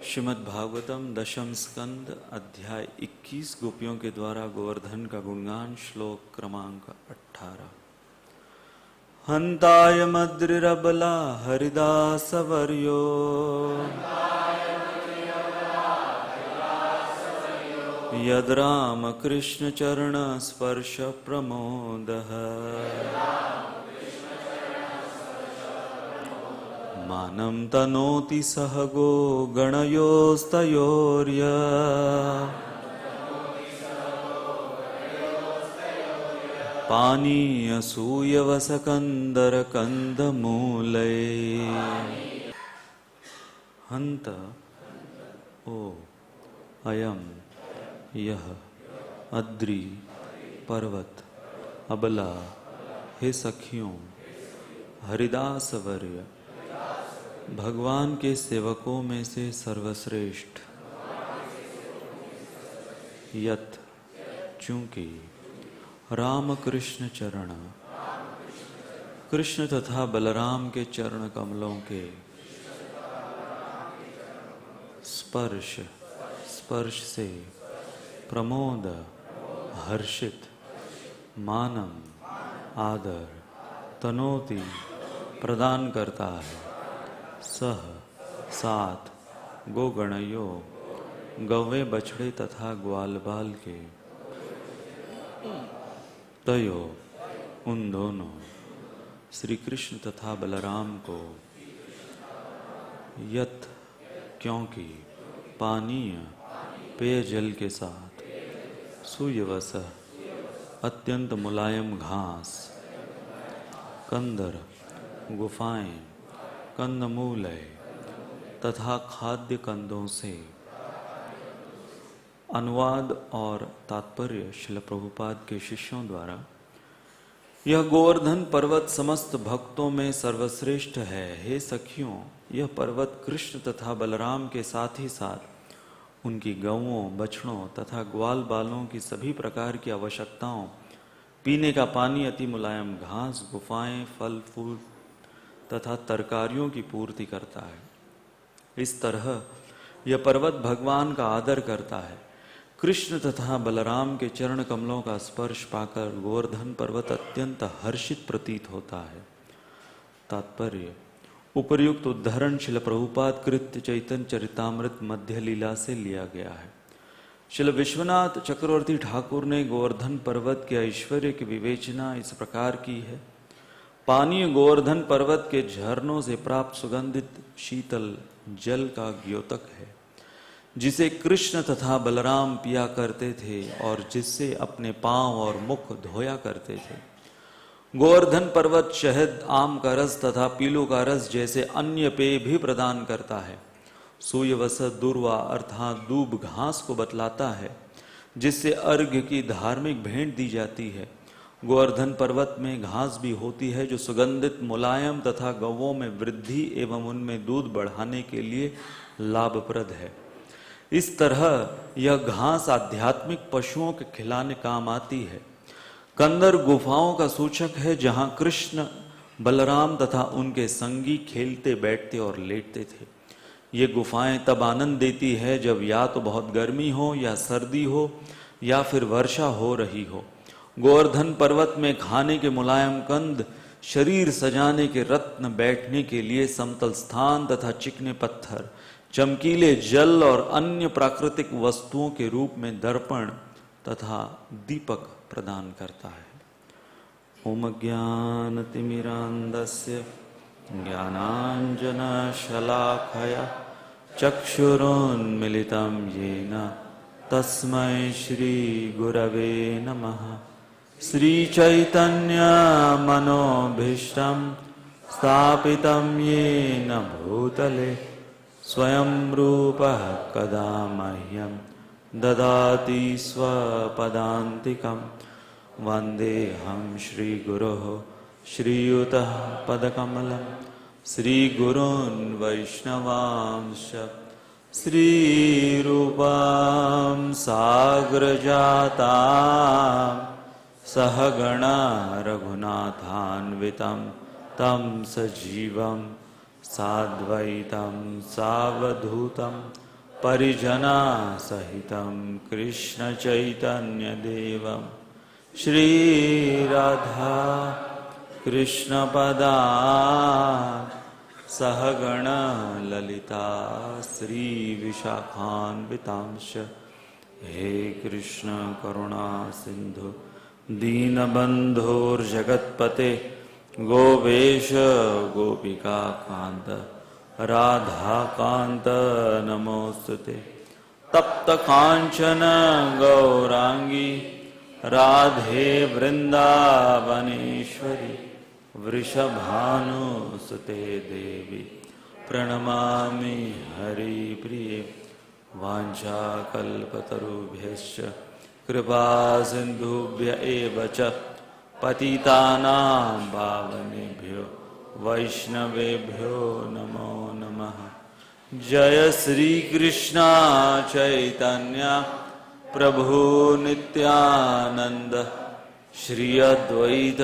श्रीमद्भागवतम दशम स्कंद अध्याय 21 गोपियों के द्वारा गोवर्धन का गुणगान। श्लोक क्रमांक 18। हंताय मद्रिरबला हरिदास वर्यो यद राम कृष्ण चरण स्पर्श प्रमोदः मानं तनोति सहगो गणयोस्तयोर्य पानीयसूयवसकन्दर कंदमूले। हंत ओ अयम यह अद्रि पर्वत अबला हे सखियों हरिदास वर्य भगवान के सेवकों में से सर्वश्रेष्ठ यत चूंकि रामकृष्ण चरण कृष्ण तथा बलराम के चरण कमलों के स्पर्श से प्रमोद हर्षित मानम आदर तनोति प्रदान करता है सह साथ गोगणयो गौवे बछड़े तथा ग्वाल बाल के तयो उन दोनों श्री कृष्ण तथा बलराम को यत क्योंकि पानीय पेयजल के साथ सुयवस अत्यंत मुलायम घास कंदर गुफाएं कंदमूल तथा खाद्य कंदों से। अनुवाद और तात्पर्य श्रील प्रभुपाद के शिष्यों द्वारा। यह गोवर्धन पर्वत समस्त भक्तों में सर्वश्रेष्ठ है। हे सखियों, यह पर्वत कृष्ण तथा बलराम के साथ ही साथ उनकी गौओं बछड़ों तथा ग्वाल बालों की सभी प्रकार की आवश्यकताओं, पीने का पानी, अति मुलायम घास, गुफाएं, फल फूल तथा तरकारियों की पूर्ति करता है। इस तरह यह पर्वत भगवान का आदर करता है। कृष्ण तथा बलराम के चरण कमलों का स्पर्श पाकर गोवर्धन पर्वत अत्यंत हर्षित प्रतीत होता है। तात्पर्य उपर्युक्त उद्धरण श्रील प्रभुपाद कृत्य चैतन्य चरितामृत मध्य लीला से लिया गया है। श्रील विश्वनाथ चक्रवर्ती ठाकुर ने गोवर्धन पर्वत के ऐश्वर्य की विवेचना इस प्रकार की है। पानीय गोवर्धन पर्वत के झरनों से प्राप्त सुगंधित शीतल जल का द्योतक है, जिसे कृष्ण तथा बलराम पिया करते थे और जिससे अपने पांव और मुख धोया करते थे। गोवर्धन पर्वत शहद, आम का रस तथा पीलू का रस जैसे अन्य पेय भी प्रदान करता है। सूयवस दुर्वा अर्थात दूब घास को बतलाता है, जिससे अर्घ्य की धार्मिक भेंट दी जाती है। गोवर्धन पर्वत में घास भी होती है जो सुगंधित मुलायम तथा गौओं में वृद्धि एवं उनमें दूध बढ़ाने के लिए लाभप्रद है। इस तरह यह घास आध्यात्मिक पशुओं के खिलाने काम आती है। कंदर गुफाओं का सूचक है, जहां कृष्ण बलराम तथा उनके संगी खेलते बैठते और लेटते थे। ये गुफाएं तब आनंद देती है जब या तो बहुत गर्मी हो या सर्दी हो या फिर वर्षा हो रही हो। गोवर्धन पर्वत में खाने के मुलायम कंद, शरीर सजाने के रत्न, बैठने के लिए समतल स्थान तथा चिकने पत्थर, चमकीले जल और अन्य प्राकृतिक वस्तुओं के रूप में दर्पण तथा दीपक प्रदान करता है। ओम ज्ञानतिमिरान्धस्य ज्ञानाञ्जनशलाखया चक्षुरुन्मिलितं येन तस्मै श्रीगुरवे नमः। श्रीचैतन्यमनोभीष्टं स्थापितं येन भूतले स्वयं रूपः कदा मह्यं ददाति स्वपदान्तिकं। वन्देऽहं श्रीगुरोः श्रीयुतः पदकमलं श्रीगुरून् वैष्णवांश्च श्रीरूपां साग्रजातां सहगणा रघुनाथान्वितं तं सजीवं साद्वैतं सावधूतं परिजना सहितं कृष्ण चैतन्य देवं श्री राधा कृष्ण पदा सहगण ललिता श्री विशाखान्वितांश हे कृष्ण करुणा सिंधु दीनबंधुर्जगत्पते गोपेश गोपिका कांत राधा कांत नमोस्तुते तप्त कांचन गौरांगी राधे वृंदावनेश्वरी वृषभानुसुते देवी प्रणमामि हरिप्रिये वाञ्छाकल्पतरुभ्यश्च कृपा सिन्धुभ्य एव च पतितानां पावनेभ्यो वैष्णवेभ्यो नमो नमः। जय श्री कृष्ण चैतन्य प्रभु नित्यानंद श्री अद्वैत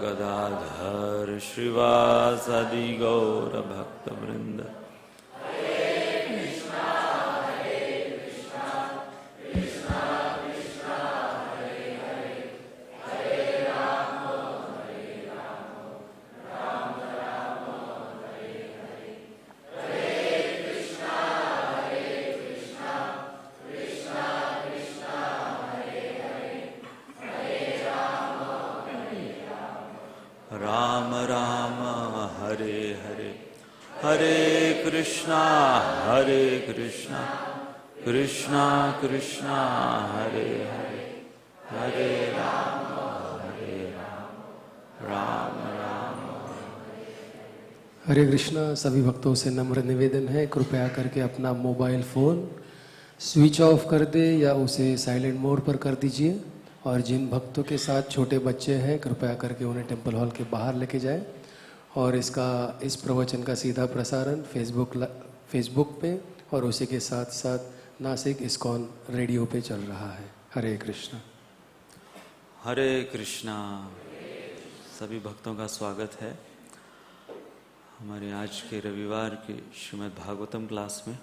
गदाधर श्रीवासादि गौर भक्तवृंद। राम राम हरे हरे हरे कृष्णा कृष्णा कृष्णा हरे हरे हरे राम राम राम। हरे कृष्णा। सभी भक्तों से नम्र निवेदन है, कृपया करके अपना मोबाइल फ़ोन स्विच ऑफ कर दे या उसे साइलेंट मोड पर कर दीजिए। और जिन भक्तों के साथ छोटे बच्चे हैं कृपया करके उन्हें टेम्पल हॉल के बाहर लेके जाएं। और इस प्रवचन का सीधा प्रसारण फेसबुक पे और उसी के साथ साथ नासिक इस्कॉन रेडियो पे चल रहा है। हरे कृष्णा। हरे कृष्णा। सभी भक्तों का स्वागत है हमारे आज के रविवार के श्रीमद् भागवतम क्लास में।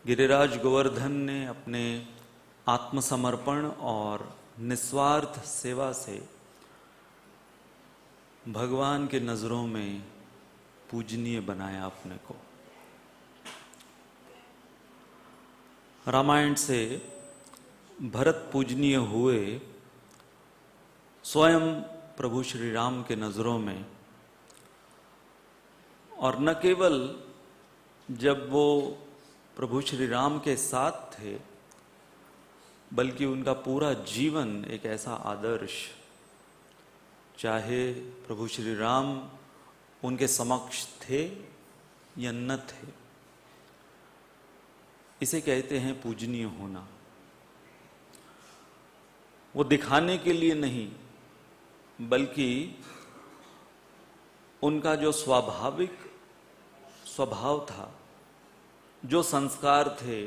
गिरिराज गोवर्धन ने अपने आत्मसमर्पण और निस्वार्थ सेवा से भगवान के नजरों में पूजनीय बनाया अपने को। रामायण से भरत पूजनीय हुए स्वयं प्रभु श्री राम के नजरों में। और न केवल जब वो प्रभु श्री राम के साथ थे बल्कि उनका पूरा जीवन एक ऐसा आदर्श, चाहे प्रभु श्री राम उनके समक्ष थे या न थे, इसे कहते हैं पूजनीय होना। वो दिखाने के लिए नहीं बल्कि उनका जो स्वाभाविक स्वभाव था, जो संस्कार थे,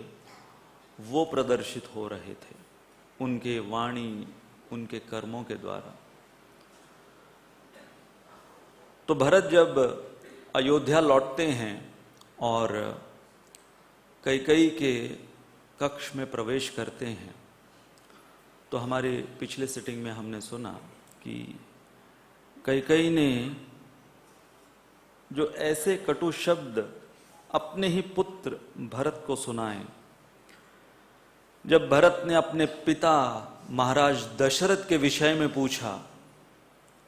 वो प्रदर्शित हो रहे थे उनके वाणी उनके कर्मों के द्वारा। तो भरत जब अयोध्या लौटते हैं और कैकेयी के कक्ष में प्रवेश करते हैं तो हमारे पिछले सिटिंग में हमने सुना कि कैकेयी ने जो ऐसे कटु शब्द अपने ही पुत्र भरत को सुनाए। जब भरत ने अपने पिता महाराज दशरथ के विषय में पूछा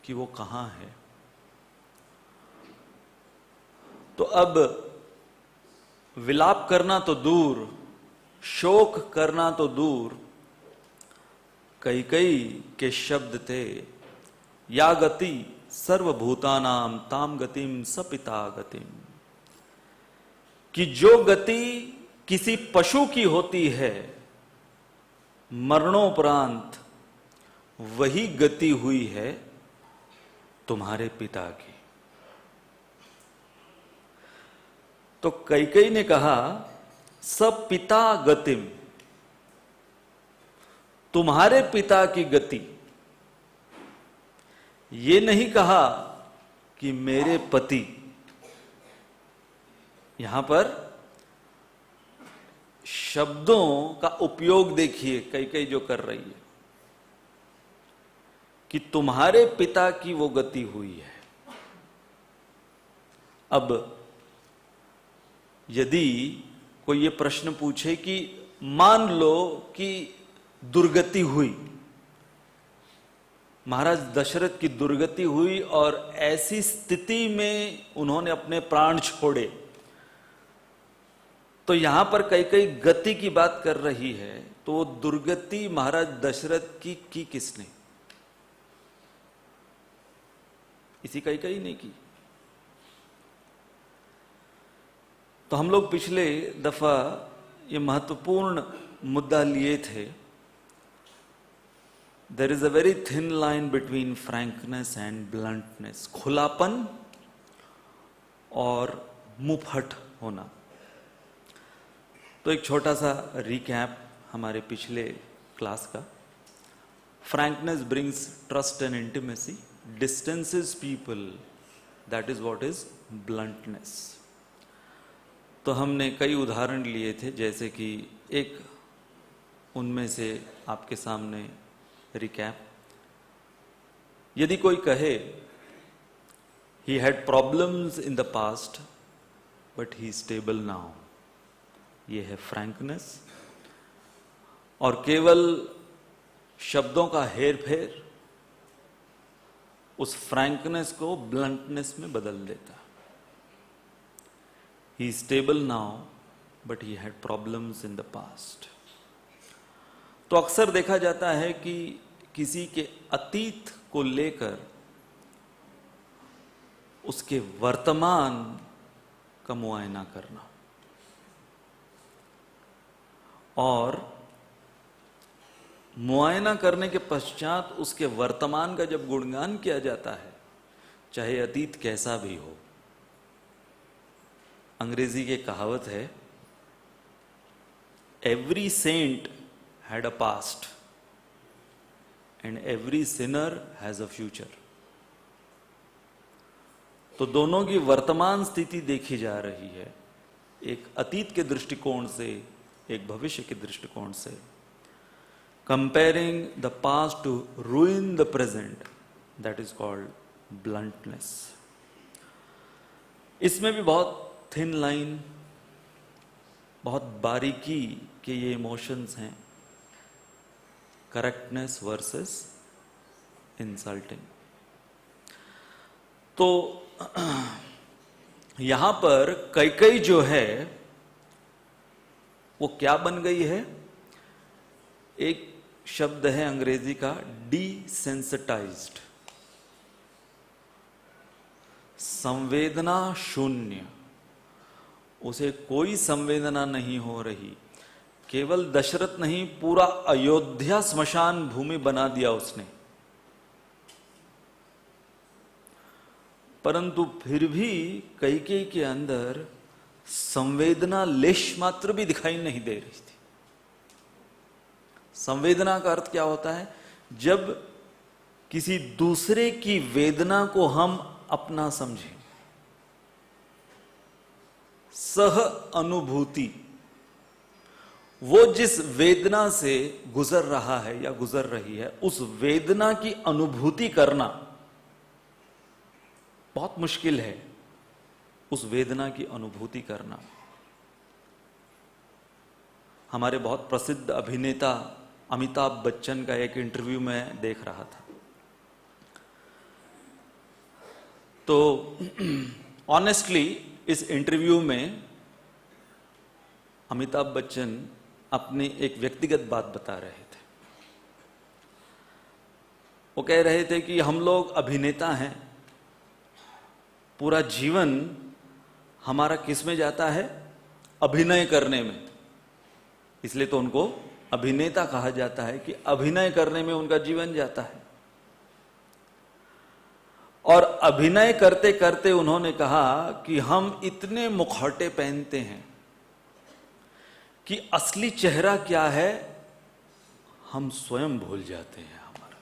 कि वो कहाँ है, तो अब विलाप करना तो दूर, शोक करना तो दूर, कैकेयी के शब्द थे या गति सर्वभूतानां ताम गतिम सपिता गतिम, कि जो गति किसी पशु की होती है मरणोपरांत, वही गति हुई है तुम्हारे पिता की। तो कैकेयी ने कहा सपिता गतिम, तुम्हारे पिता की गति। ये नहीं कहा कि मेरे पति, यहां पर शब्दों का उपयोग देखिए कई कई जो कर रही है कि तुम्हारे पिता की वो गति हुई है। अब यदि कोई ये प्रश्न पूछे कि मान लो कि दुर्गति हुई, महाराज दशरथ की दुर्गति हुई और ऐसी स्थिति में उन्होंने अपने प्राण छोड़े, तो यहां पर कई कई गति की बात कर रही है, तो वो दुर्गति महाराज दशरथ की किसने? इसी कई कई ने की। तो हम लोग पिछले दफा ये महत्वपूर्ण मुद्दा लिए थे, there is a very thin line between frankness and bluntness, खुलापन और मुंहफट होना। तो एक छोटा सा रिकैप हमारे पिछले क्लास का। Frankness brings trust and intimacy, distances people, that is what is bluntness. तो हमने कई उदाहरण लिए थे, जैसे कि एक उनमें से आपके सामने रिकैप, यदि कोई कहे ही had problems in the past but he stable now, ये है फ्रैंकनेस। और केवल शब्दों का हेर फेर उस फ्रैंकनेस को ब्लंटनेस में बदल देता। He stable now but he had problems in the past. तो अक्सर देखा जाता है कि किसी के अतीत को लेकर उसके वर्तमान का मुआयना करना, और मुआयना करने के पश्चात उसके वर्तमान का जब गुणगान किया जाता है, चाहे अतीत कैसा भी हो। अंग्रेजी की कहावत है, every saint had a past and every sinner has a future. तो दोनों की वर्तमान स्थिति देखी जा रही है, एक अतीत के दृष्टिकोण से, एक भविष्य के दृष्टिकोण से। Comparing the past to ruin the present, that is called bluntness. इसमें भी बहुत थिन लाइन, बहुत बारीकी के ये इमोशंस हैं, करेक्टनेस वर्सेस इंसल्टिंग। तो यहां पर कई जो है वो क्या बन गई है? एक शब्द है अंग्रेजी का डिसेंसिटाइज्ड, संवेदना शून्य, उसे कोई संवेदना नहीं हो रही। केवल दशरथ नहीं, पूरा अयोध्या स्मशान भूमि बना दिया उसने, परंतु फिर भी कैकेयी के अंदर संवेदना लेश मात्र भी दिखाई नहीं दे रही थी। संवेदना का अर्थ क्या होता है? जब किसी दूसरे की वेदना को हम अपना समझें, सह अनुभूति, वो जिस वेदना से गुजर रहा है या गुजर रही है, उस वेदना की अनुभूति करना बहुत मुश्किल है। उस वेदना की अनुभूति करना, हमारे बहुत प्रसिद्ध अभिनेता अमिताभ बच्चन का एक इंटरव्यू में देख रहा था। तो ऑनेस्टली इस इंटरव्यू में अमिताभ बच्चन अपनी एक व्यक्तिगत बात बता रहे थे। वो कह रहे थे कि हम लोग अभिनेता हैं, पूरा जीवन हमारा किस में जाता है? अभिनय करने में। इसलिए तो उनको अभिनेता कहा जाता है कि अभिनय करने में उनका जीवन जाता है। और अभिनय करते करते उन्होंने कहा कि हम इतने मुखौटे पहनते हैं कि असली चेहरा क्या है हम स्वयं भूल जाते हैं। हमारा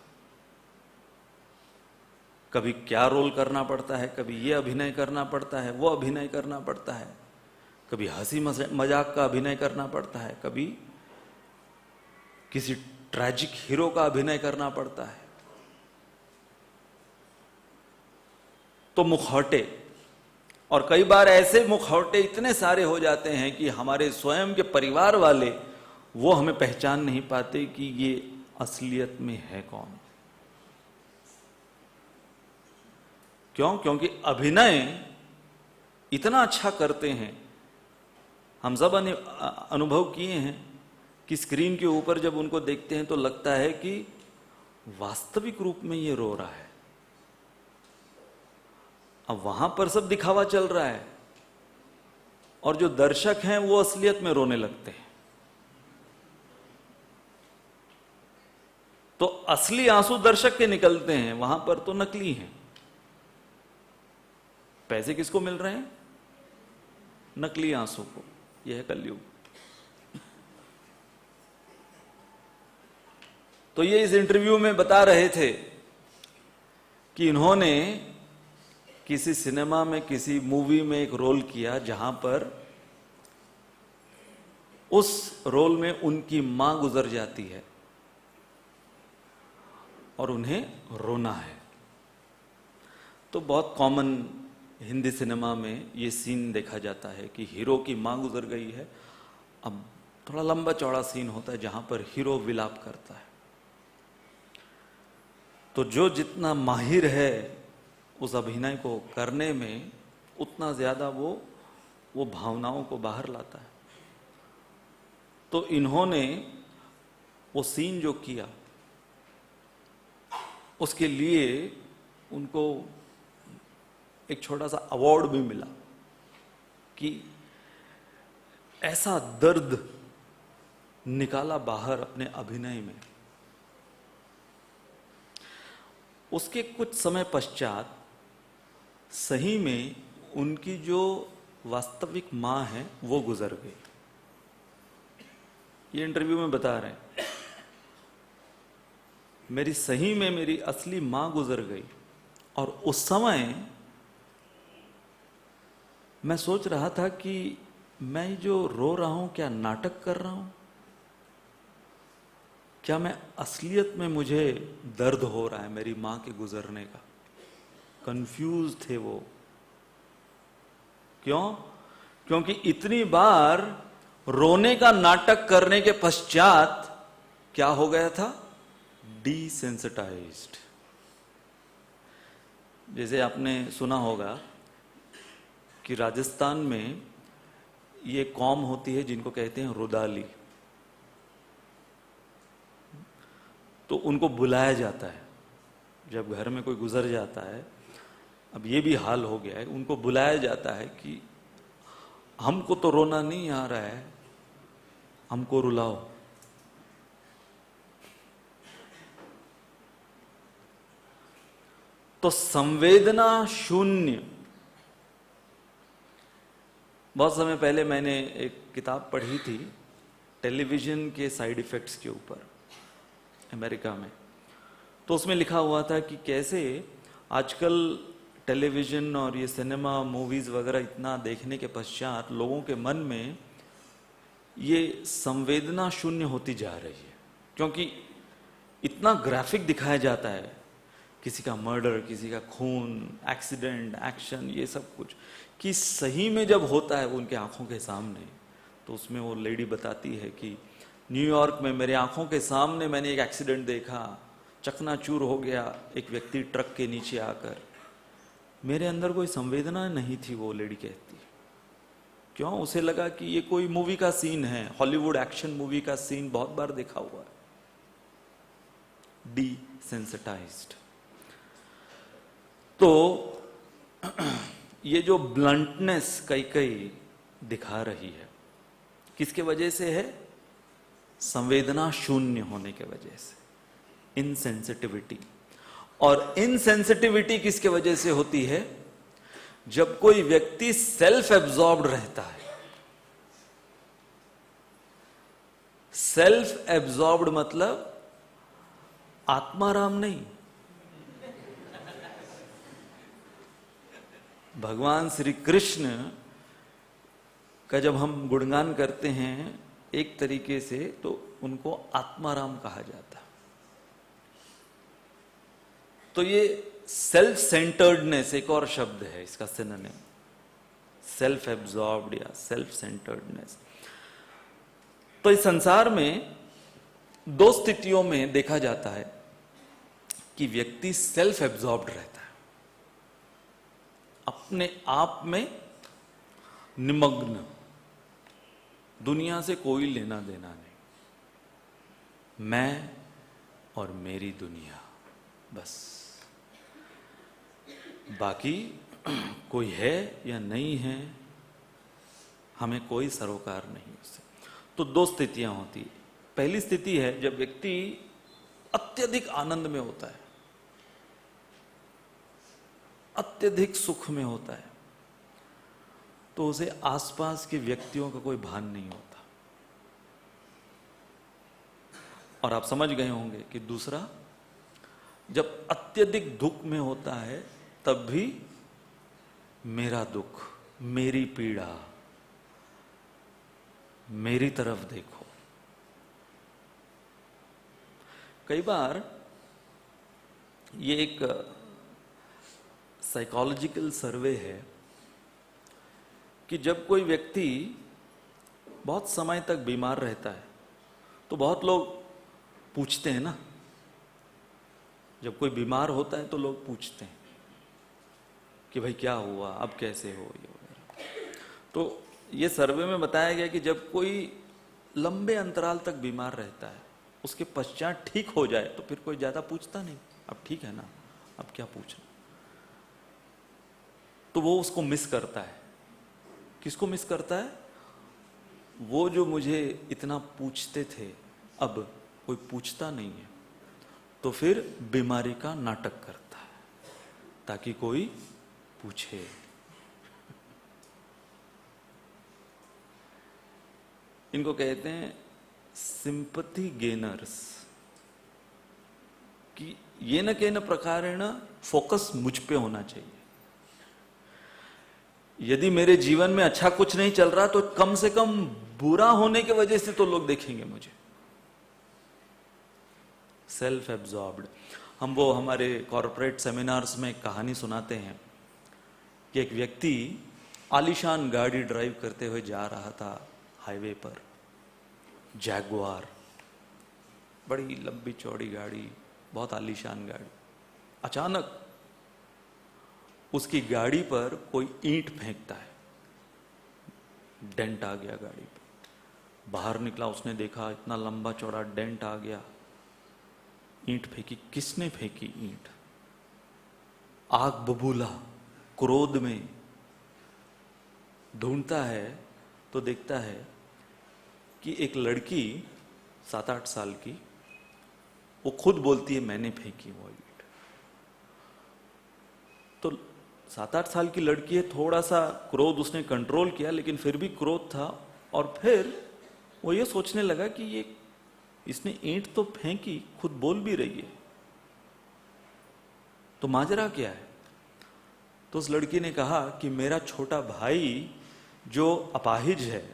कभी क्या रोल करना पड़ता है, कभी ये अभिनय करना पड़ता है, वो अभिनय करना पड़ता है। कभी हंसी मजाक का अभिनय करना पड़ता है, कभी किसी ट्रैजिक हीरो का अभिनय करना पड़ता है। तो मुखौटे, और कई बार ऐसे मुखौटे इतने सारे हो जाते हैं कि हमारे स्वयं के परिवार वाले वो हमें पहचान नहीं पाते कि ये असलियत में है कौन। क्यों? क्योंकि अभिनय इतना अच्छा करते हैं। हम सब अनुभव किए हैं कि स्क्रीन के ऊपर जब उनको देखते हैं तो लगता है कि वास्तविक रूप में ये रो रहा है। अब वहां पर सब दिखावा चल रहा है और जो दर्शक हैं वो असलियत में रोने लगते हैं। तो असली आंसू दर्शक के निकलते हैं, वहां पर तो नकली हैं। पैसे किसको मिल रहे हैं? नकली आंसू को। यह है कलयुग। तो ये इस इंटरव्यू में बता रहे थे कि इन्होंने किसी सिनेमा में, किसी मूवी में एक रोल किया जहां पर उस रोल में उनकी मां गुजर जाती है और उन्हें रोना है। तो बहुत कॉमन हिंदी सिनेमा में ये सीन देखा जाता है कि हीरो की मां गुजर गई है। अब थोड़ा लंबा चौड़ा सीन होता है जहां पर हीरो विलाप करता है। तो जो जितना माहिर है उस अभिनय को करने में, उतना ज्यादा वो भावनाओं को बाहर लाता है। तो इन्होंने वो सीन जो किया उसके लिए उनको एक छोटा सा अवार्ड भी मिला कि ऐसा दर्द निकाला बाहर अपने अभिनय में। उसके कुछ समय पश्चात सही में उनकी जो वास्तविक मां है वो गुजर गई। ये इंटरव्यू में बता रहे हैं, मेरी सही में मेरी असली मां गुजर गई। और उस समय मैं सोच रहा था कि मैं जो रो रहा हूं क्या नाटक कर रहा हूं? क्या मैं असलियत में मुझे दर्द हो रहा है मेरी मां के गुजरने का? कंफ्यूज थे वो। क्यों? क्योंकि इतनी बार रोने का नाटक करने के पश्चात क्या हो गया था? डिसेंसिटाइज्ड। जैसे आपने सुना होगा कि राजस्थान में ये कौम होती है जिनको कहते हैं रुदाली। तो उनको बुलाया जाता है जब घर में कोई गुजर जाता है। अब ये भी हाल हो गया है, उनको बुलाया जाता है कि हमको तो रोना नहीं आ रहा है, हमको रुलाओ। तो संवेदना शून्य। बहुत समय पहले मैंने एक किताब पढ़ी थी टेलीविजन के साइड इफेक्ट्स के ऊपर, अमेरिका में। तो उसमें लिखा हुआ था कि कैसे आजकल टेलीविजन और ये सिनेमा, मूवीज वगैरह इतना देखने के पश्चात लोगों के मन में ये संवेदना शून्य होती जा रही है। क्योंकि इतना ग्राफिक दिखाया जाता है, किसी का मर्डर, किसी का खून, एक्सीडेंट, एक्शन, ये सब कुछ, कि सही में जब होता है उनके आंखों के सामने। तो उसमें वो लेडी बताती है कि न्यूयॉर्क में मेरे आंखों के सामने मैंने एक एक्सीडेंट देखा, चकनाचूर हो गया एक व्यक्ति ट्रक के नीचे आकर। मेरे अंदर कोई संवेदना नहीं थी, वो लेडी कहती। क्यों? उसे लगा कि ये कोई मूवी का सीन है, हॉलीवुड एक्शन मूवी का सीन बहुत बार देखा हुआ है। डिसेंसिटाइज्ड। तो ये जो ब्लंटनेस कई दिखा रही है, किसके वजह से है? संवेदना शून्य होने के वजह से, इनसेंसिटिविटी। और इनसेंसिटिविटी किसके वजह से होती है? जब कोई व्यक्ति सेल्फ एब्जॉर्ब्ड रहता है। सेल्फ एब्जॉर्ब्ड मतलब आत्माराम नहीं। भगवान श्री कृष्ण का जब हम गुणगान करते हैं एक तरीके से तो उनको आत्माराम कहा जाता है। तो ये सेल्फ सेंटर्डनेस एक और शब्द है इसका सिनोनिम, सेल्फ एब्जॉर्ब्ड या सेल्फ सेंटर्डनेस। तो इस संसार में दो स्थितियों में देखा जाता है कि व्यक्ति सेल्फ एब्जॉर्ब्ड रहता है, अपने आप में निमग्न, दुनिया से कोई लेना देना नहीं, मैं और मेरी दुनिया बस, बाकी कोई है या नहीं है हमें कोई सरोकार नहीं उससे। तो दो स्थितियां होती है। पहली स्थिति है जब व्यक्ति अत्यधिक आनंद में होता है, अत्यधिक सुख में होता है, तो उसे आसपास के व्यक्तियों का कोई भान नहीं होता। और आप समझ गए होंगे कि दूसरा, जब अत्यधिक दुख में होता है तब भी मेरा दुख, मेरी पीड़ा, मेरी तरफ देखो। कई बार ये एक साइकोलॉजिकल सर्वे है कि जब कोई व्यक्ति बहुत समय तक बीमार रहता है तो बहुत लोग पूछते हैं ना, जब कोई बीमार होता है तो लोग पूछते हैं कि भाई क्या हुआ, अब कैसे हो, ये वगैरह। तो ये सर्वे में बताया गया कि जब कोई लंबे अंतराल तक बीमार रहता है, उसके पश्चात ठीक हो जाए तो फिर कोई ज्यादा पूछता नहीं, अब ठीक है ना, अब क्या पूछना। तो वो उसको मिस करता है। किसको मिस करता है? वो जो मुझे इतना पूछते थे अब कोई पूछता नहीं है, तो फिर बीमारी का नाटक करता है ताकि कोई पूछे। इनको कहते हैं सिंपथी गेनर्स, कि ये न के न प्रकारेण फोकस मुझ पे होना चाहिए। यदि मेरे जीवन में अच्छा कुछ नहीं चल रहा तो कम से कम बुरा होने की वजह से तो लोग देखेंगे मुझे। Self absorbed. हम वो हमारे कॉर्पोरेट सेमिनार्स में कहानी सुनाते हैं कि एक व्यक्ति आलीशान गाड़ी ड्राइव करते हुए जा रहा था हाईवे पर, जैगुआर, बड़ी लंबी चौड़ी गाड़ी, बहुत आलीशान गाड़ी। अचानक उसकी गाड़ी पर कोई ईंट फेंकता है, डेंट आ गया गाड़ी पे। बाहर निकला, उसने देखा इतना लंबा चौड़ा डेंट आ गया, ईंट फेंकी। किसने फेंकी ईंट? आग बबूला, क्रोध में ढूंढता है तो देखता है कि एक लड़की 7-8 साल की, वो खुद बोलती है मैंने फेंकी वो ईंट। तो 7-8 साल की लड़की है, थोड़ा सा क्रोध उसने कंट्रोल किया, लेकिन फिर भी क्रोध था। और फिर वो ये सोचने लगा कि ये इसने ईंट तो फेंकी, खुद बोल भी रही है, तो माजरा क्या है? तो उस लड़की ने कहा कि मेरा छोटा भाई जो अपाहिज है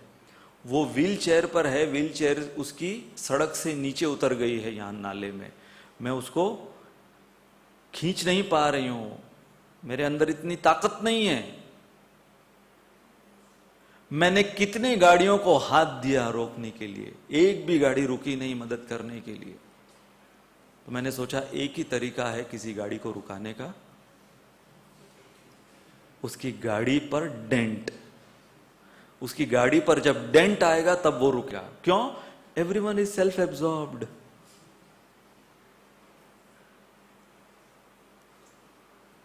वो व्हील चेयर पर है, व्हील चेयर उसकी सड़क से नीचे उतर गई है यहां नाले में, मैं उसको खींच नहीं पा रही हूं, मेरे अंदर इतनी ताकत नहीं है। मैंने कितने गाड़ियों को हाथ दिया रोकने के लिए, एक भी गाड़ी रुकी नहीं मदद करने के लिए। तो मैंने सोचा एक ही तरीका है किसी गाड़ी को रुकाने का, उसकी गाड़ी पर डेंट। उसकी गाड़ी पर जब डेंट आएगा तब वो रुकेगा। क्यों? Everyone is self absorbed.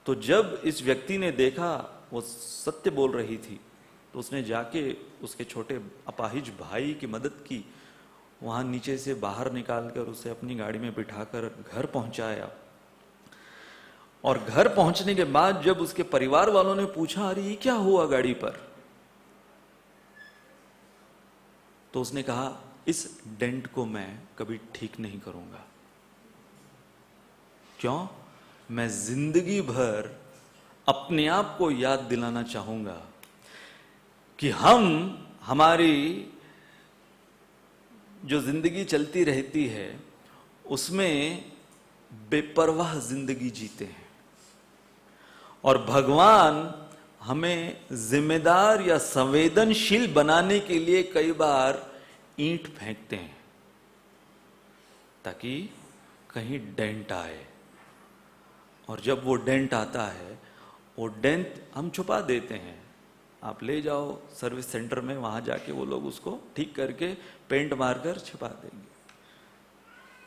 तो जब इस व्यक्ति ने देखा वो सत्य बोल रही थी, तो उसने जाके उसके छोटे अपाहिज भाई की मदद की, वहां नीचे से बाहर निकालकर उसे अपनी गाड़ी में बिठाकर घर पहुंचाया। और घर पहुंचने के बाद जब उसके परिवार वालों ने पूछा अरे ये क्या हुआ गाड़ी पर, तो उसने कहा इस डेंट को मैं कभी ठीक नहीं करूंगा। क्यों? मैं जिंदगी भर अपने आप को याद दिलाना चाहूंगा कि हम हमारी जो जिंदगी चलती रहती है उसमें बेपरवाह जिंदगी जीते हैं, और भगवान हमें जिम्मेदार या संवेदनशील बनाने के लिए कई बार ईंट फेंकते हैं ताकि कहीं डेंट आए, और जब वो डेंट आता है वो डेंट हम छुपा देते हैं। आप ले जाओ सर्विस सेंटर में, वहां जाके वो लोग उसको ठीक करके पेंट मारकर छिपा देंगे।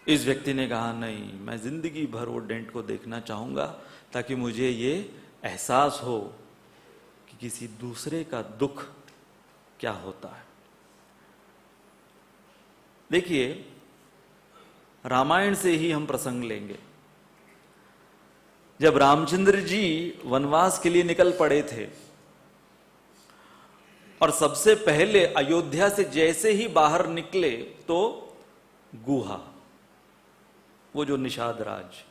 इस व्यक्ति ने कहा नहीं, मैं जिंदगी भर वो डेंट को देखना चाहूंगा ताकि मुझे ये एहसास हो कि किसी दूसरे का दुख क्या होता है। देखिए, रामायण से ही हम प्रसंग लेंगे। जब रामचंद्र जी वनवास के लिए निकल पड़े थे और सबसे पहले अयोध्या से जैसे ही बाहर निकले तो गुहा, वो जो निषाद राज,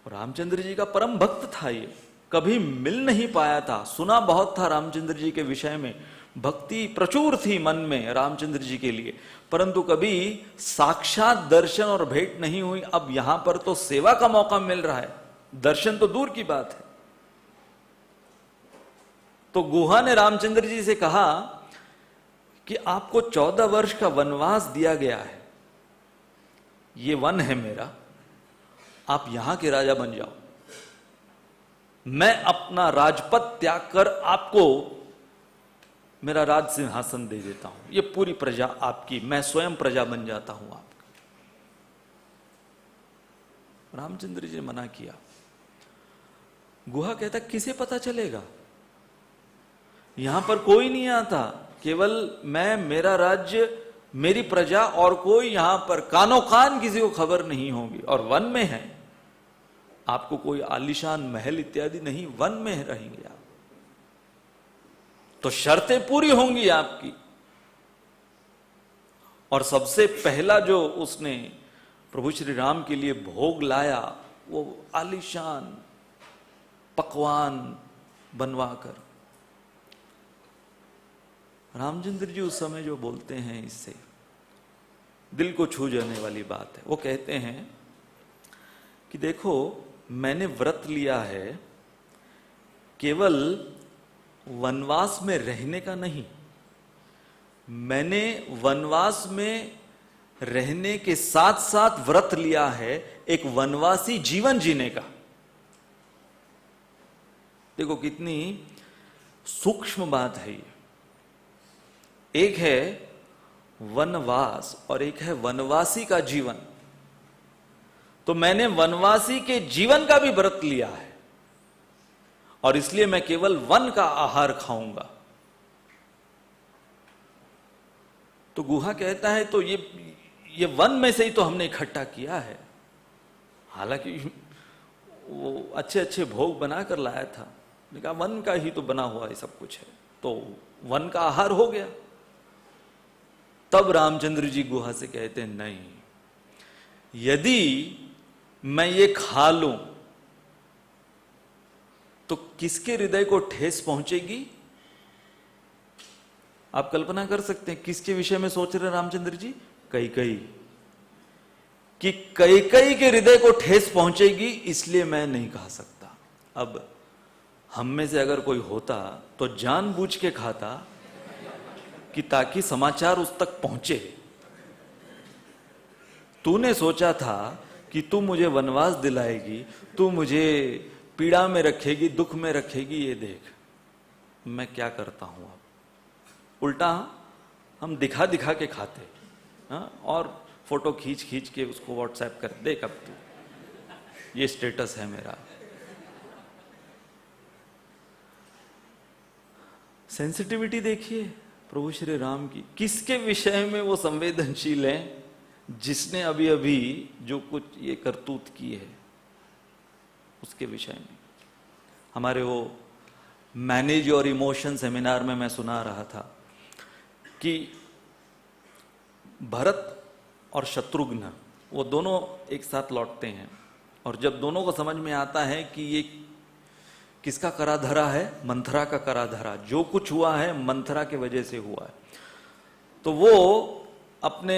रामचंद्र जी का परम भक्त था, ये कभी मिल नहीं पाया था, सुना बहुत था रामचंद्र जी के विषय में, भक्ति प्रचुर थी मन में रामचंद्र जी के लिए, परंतु कभी साक्षात दर्शन और भेंट नहीं हुई। अब यहां पर तो सेवा का मौका मिल रहा है, दर्शन तो दूर की बात है। तो गुहा ने रामचंद्र जी से कहा कि आपको 14 वर्ष का वनवास दिया गया है, ये वन है मेरा, आप यहां के राजा बन जाओ, मैं अपना राजपद त्याग कर आपको मेरा राज सिंहासन दे देता हूं, ये पूरी प्रजा आपकी, मैं स्वयं प्रजा बन जाता हूं आपका। रामचंद्र जी ने मना किया। गुहा कहता किसे पता चलेगा, यहां पर कोई नहीं आता, केवल मैं, मेरा राज्य, मेरी प्रजा, और कोई यहां पर कानो कान किसी को खबर नहीं होगी। और वन में है, आपको कोई आलीशान महल इत्यादि नहीं, वन में रहेंगे आप, तो शर्तें पूरी होंगी आपकी। और सबसे पहला जो उसने प्रभु श्री राम के लिए भोग लाया वो आलीशान पकवान बनवाकर। रामचंद्र जी उस समय जो बोलते हैं, इससे दिल को छू जाने वाली बात है। वो कहते हैं कि देखो, मैंने व्रत लिया है केवल वनवास में रहने का नहीं, मैंने वनवास में रहने के साथ साथ व्रत लिया है एक वनवासी जीवन जीने का। देखो कितनी सूक्ष्म बात है ये। एक है वनवास और एक है वनवासी का जीवन। तो मैंने वनवासी के जीवन का भी व्रत लिया है, और इसलिए मैं केवल वन का आहार खाऊंगा। तो गुहा कहता है तो ये वन में से ही तो हमने इकट्ठा किया है, हालांकि वो अच्छे अच्छे भोग बना कर लाया था, मैंने कहा वन का ही तो बना हुआ ये सब कुछ है, तो वन का आहार हो गया। तब रामचंद्र जी गुहा से कहते हैं नहीं, यदि मैं ये खा लूं तो किसके हृदय को ठेस पहुंचेगी। आप कल्पना कर सकते हैं किसके विषय में सोच रहे रामचंद्र जी, कैकेयी, कि कैकेयी के हृदय को ठेस पहुंचेगी, इसलिए मैं नहीं खा सकता। अब हम में से अगर कोई होता तो जानबूझ के खाता कि ताकि समाचार उस तक पहुंचे। तूने सोचा था कि तू मुझे वनवास दिलाएगी, तू मुझे पीड़ा में रखेगी, दुख में रखेगी, ये देख मैं क्या करता हूं। अब उल्टा हम दिखा दिखा के खाते, और फोटो खींच खींच के उसको व्हाट्सएप कर, देख अब तू, ये स्टेटस है मेरा। सेंसिटिविटी देखिए प्रभु श्री राम की, किसके विषय में वो संवेदनशील है, जिसने अभी अभी जो कुछ ये करतूत की है उसके विषय में। हमारे वो मैनेज योर इमोशन सेमिनार में मैं सुना रहा था कि भरत और शत्रुघ्न वो दोनों एक साथ लौटते हैं, और जब दोनों को समझ में आता है कि ये किसका करा धरा है? मंथरा का करा धरा। जो कुछ हुआ है मंथरा के वजह से हुआ है। तो वो अपने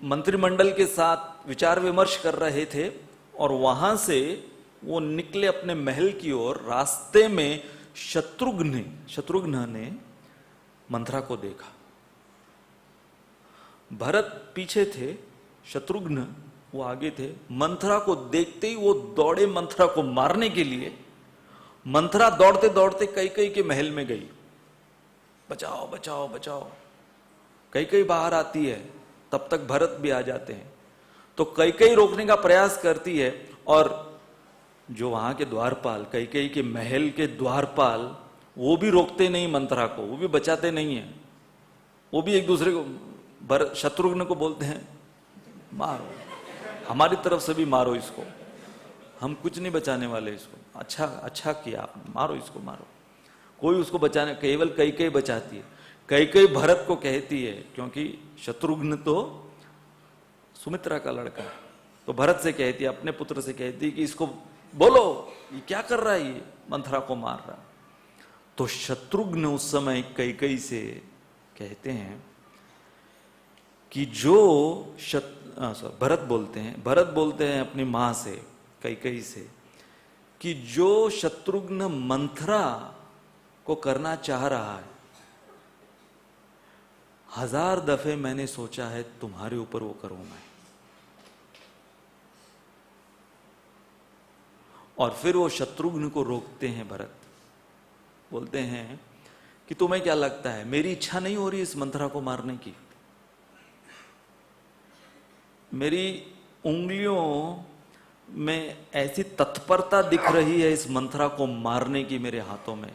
मंत्रिमंडल के साथ विचार विमर्श कर रहे थे और वहां से वो निकले अपने महल की ओर। रास्ते में शत्रुघ्न ने मंथरा को देखा। भरत पीछे थे, शत्रुघ्न वो आगे थे। मंथरा को देखते ही वो दौड़े मंथरा को मारने के लिए। मंथरा दौड़ते दौड़ते कैकेयी के महल में गई। बचाओ बचाओ बचाओ। कैकेयी बाहर आती है, तब तक भरत भी आ जाते हैं। तो कैकेयी रोकने का प्रयास करती है और जो वहां के द्वारपाल, कैकेयी के महल के द्वारपाल, वो भी रोकते नहीं मंथरा को, वो भी बचाते नहीं है। वो भी एक दूसरे को, शत्रुघ्न को बोलते हैं मारो, हमारी तरफ से भी मारो इसको, हम कुछ नहीं बचाने वाले इसको। अच्छा किया आपने, मारो इसको मारो। कोई उसको बचाने, केवल कैकेयी बचाती है। कैकेयी भरत को कहती है, क्योंकि शत्रुघ्न तो सुमित्रा का लड़का है, तो भरत से कहती है, अपने पुत्र से कहती है कि इसको बोलो ये क्या कर रहा है, ये मंथरा को मार रहा। तो शत्रुघ्न उस समय कैकेयी से कहते हैं कि जो भरत बोलते हैं अपनी मां से, कैकेयी से, कि जो शत्रुघ्न मंथरा को करना चाह रहा है, 1000 दफे मैंने सोचा है तुम्हारे ऊपर वो करूं मैं। और फिर वो शत्रुघ्न को रोकते हैं भरत, बोलते हैं कि तुम्हें क्या लगता है मेरी इच्छा नहीं हो रही इस मंथरा को मारने की? मेरी उंगलियों में ऐसी तत्परता दिख रही है इस मंथरा को मारने की मेरे हाथों में,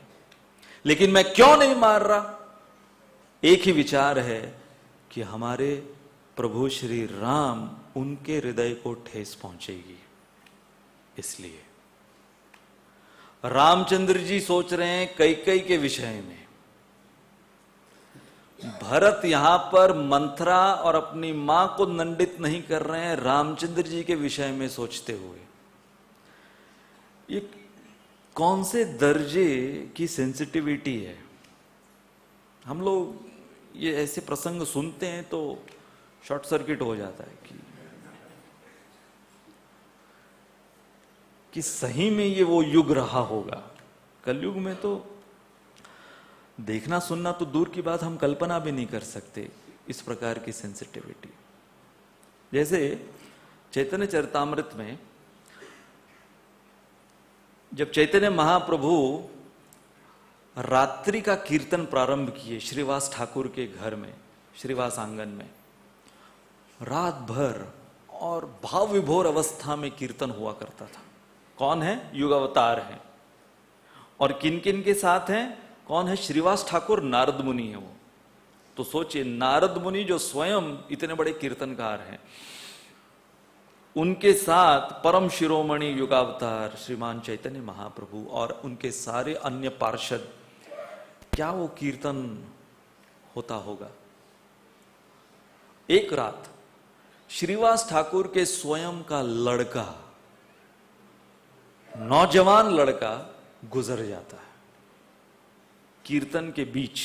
लेकिन मैं क्यों नहीं मार रहा? एक ही विचार है कि हमारे प्रभु श्री राम, उनके हृदय को ठेस पहुंचेगी। इसलिए रामचंद्र जी सोच रहे हैं कैकेयी के विषय में, भरत यहां पर मंथरा और अपनी मां को दंडित नहीं कर रहे हैं, रामचंद्र जी के विषय में सोचते हुए। ये कौन से दर्जे की सेंसिटिविटी है? हम लोग ये ऐसे प्रसंग सुनते हैं तो शॉर्ट सर्किट हो जाता है कि सही में ये वो युग रहा होगा। कलयुग में तो देखना सुनना तो दूर की बात, हम कल्पना भी नहीं कर सकते इस प्रकार की सेंसिटिविटी। जैसे चैतन्य चरितामृत में जब चैतन्य महाप्रभु रात्रि का कीर्तन प्रारंभ किए श्रीवास ठाकुर के घर में, श्रीवास आंगन में, रात भर और भाव विभोर अवस्था में कीर्तन हुआ करता था। कौन है? युग अवतार है। और किन किन के साथ हैं? कौन है? श्रीवास ठाकुर, नारद मुनि है वो। तो सोचिए, नारद मुनि जो स्वयं इतने बड़े कीर्तनकार हैं, उनके साथ परम शिरोमणि युगावतार श्रीमान चैतन्य महाप्रभु और उनके सारे अन्य पार्षद, क्या वो कीर्तन होता होगा। एक रात श्रीवास ठाकुर के स्वयं का लड़का, नौजवान लड़का गुजर जाता है कीर्तन के बीच,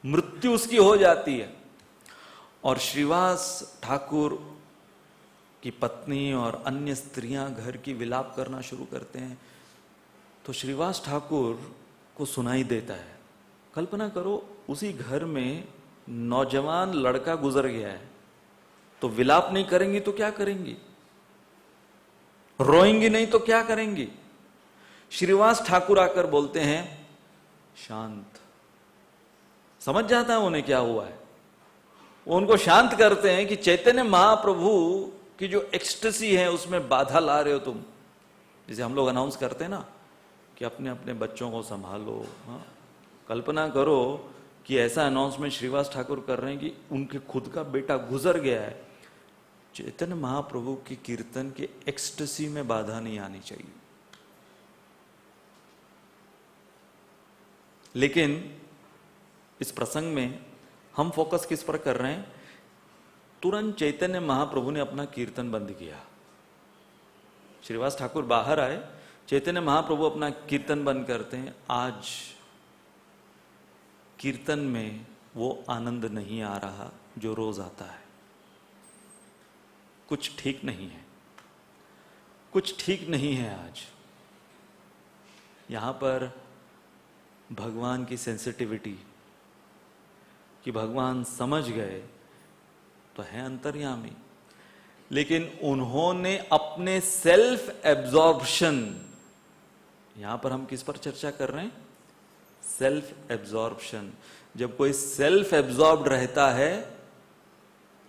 मृत्यु उसकी हो जाती है। और श्रीवास ठाकुर की पत्नी और अन्य स्त्रियां घर की विलाप करना शुरू करते हैं। तो श्रीवास ठाकुर को सुनाई देता है। कल्पना करो, उसी घर में नौजवान लड़का गुजर गया है, तो विलाप नहीं करेंगी तो क्या करेंगी? रोएंगी नहीं तो क्या करेंगी? श्रीवास ठाकुर आकर बोलते हैं शांत। समझ जाता है उन्हें क्या हुआ है। वो उनको शांत करते हैं कि चैतन्य महाप्रभु की जो एक्सटेसी है उसमें बाधा ला रहे हो तुम। जैसे हम लोग अनाउंस करते हैं ना कि अपने अपने बच्चों को संभालो। हाँ, कल्पना करो कि ऐसा अनाउंसमेंट श्रीवास ठाकुर कर रहे हैं कि उनके खुद का बेटा गुजर गया है। चैतन्य महाप्रभु की कीर्तन के एक्सटेसी में बाधा नहीं आनी चाहिए। लेकिन इस प्रसंग में हम फोकस किस पर कर रहे हैं? तुरंत चैतन्य महाप्रभु ने अपना कीर्तन बंद किया। श्रीवास ठाकुर बाहर आए, चैतन्य महाप्रभु अपना कीर्तन बंद करते हैं। आज कीर्तन में वो आनंद नहीं आ रहा जो रोज आता है। कुछ ठीक नहीं है, कुछ ठीक नहीं है। आज यहां पर भगवान की सेंसिटिविटी कि भगवान समझ गए तो है अंतर्यामी, लेकिन उन्होंने अपने सेल्फ एब्जॉर्प्शन, यहां पर हम किस पर चर्चा कर रहे हैं? Self absorption. जब कोई सेल्फ एब्जॉर्ब्ड रहता है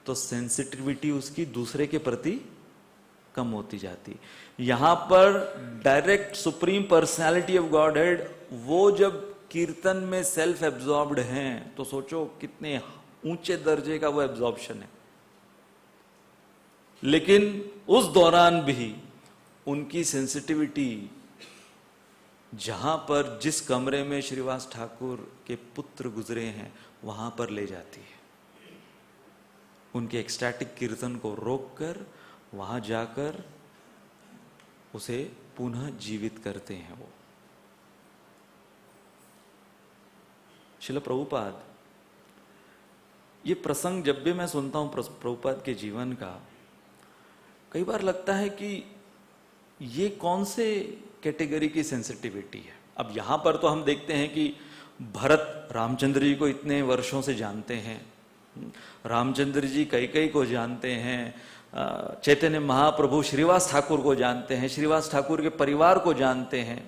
तो सेंसिटिविटी उसकी दूसरे के प्रति कम होती जाती। यहां पर direct supreme personality of God head वो जब कीर्तन में सेल्फ एब्जॉर्ब्ड हैं तो सोचो कितने ऊंचे दर्जे का वो एब्जॉर्प्शन है। लेकिन उस दौरान भी उनकी सेंसिटिविटी जहां पर जिस कमरे में श्रीवास ठाकुर के पुत्र गुजरे हैं वहां पर ले जाती है। उनके एक्सटैटिक कीर्तन को रोककर वहां जाकर उसे पुनः जीवित करते हैं वो। श्रील प्रभुपाद, ये प्रसंग जब भी मैं सुनता हूं प्रभुपाद के जीवन का, कई बार लगता है कि ये कौन से कैटेगरी की सेंसिटिविटी है। अब यहां पर तो हम देखते हैं कि भरत रामचंद्र जी को इतने वर्षों से जानते हैं, रामचंद्र जी कैकेयी को जानते हैं, चैतन्य महाप्रभु श्रीवास ठाकुर को जानते हैं, श्रीवास ठाकुर के परिवार को जानते हैं।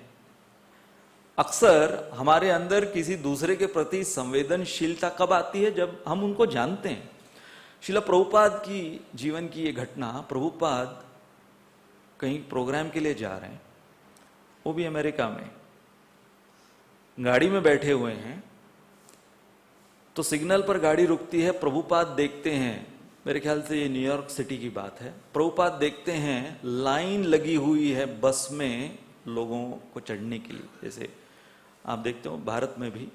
अक्सर हमारे अंदर किसी दूसरे के प्रति संवेदनशीलता कब आती है? जब हम उनको जानते हैं। श्रील प्रभुपाद की जीवन की ये घटना, प्रभुपाद कहीं प्रोग्राम के लिए जा रहे हैं, वो भी अमेरिका में, गाड़ी में बैठे हुए हैं, तो सिग्नल पर गाड़ी रुकती है। प्रभुपाद देखते हैं, मेरे ख्याल से ये न्यूयॉर्क सिटी की बात है, प्रभुपाद देखते हैं लाइन लगी हुई है बस में लोगों को चढ़ने के लिए। जैसे आप देखते हो भारत में भी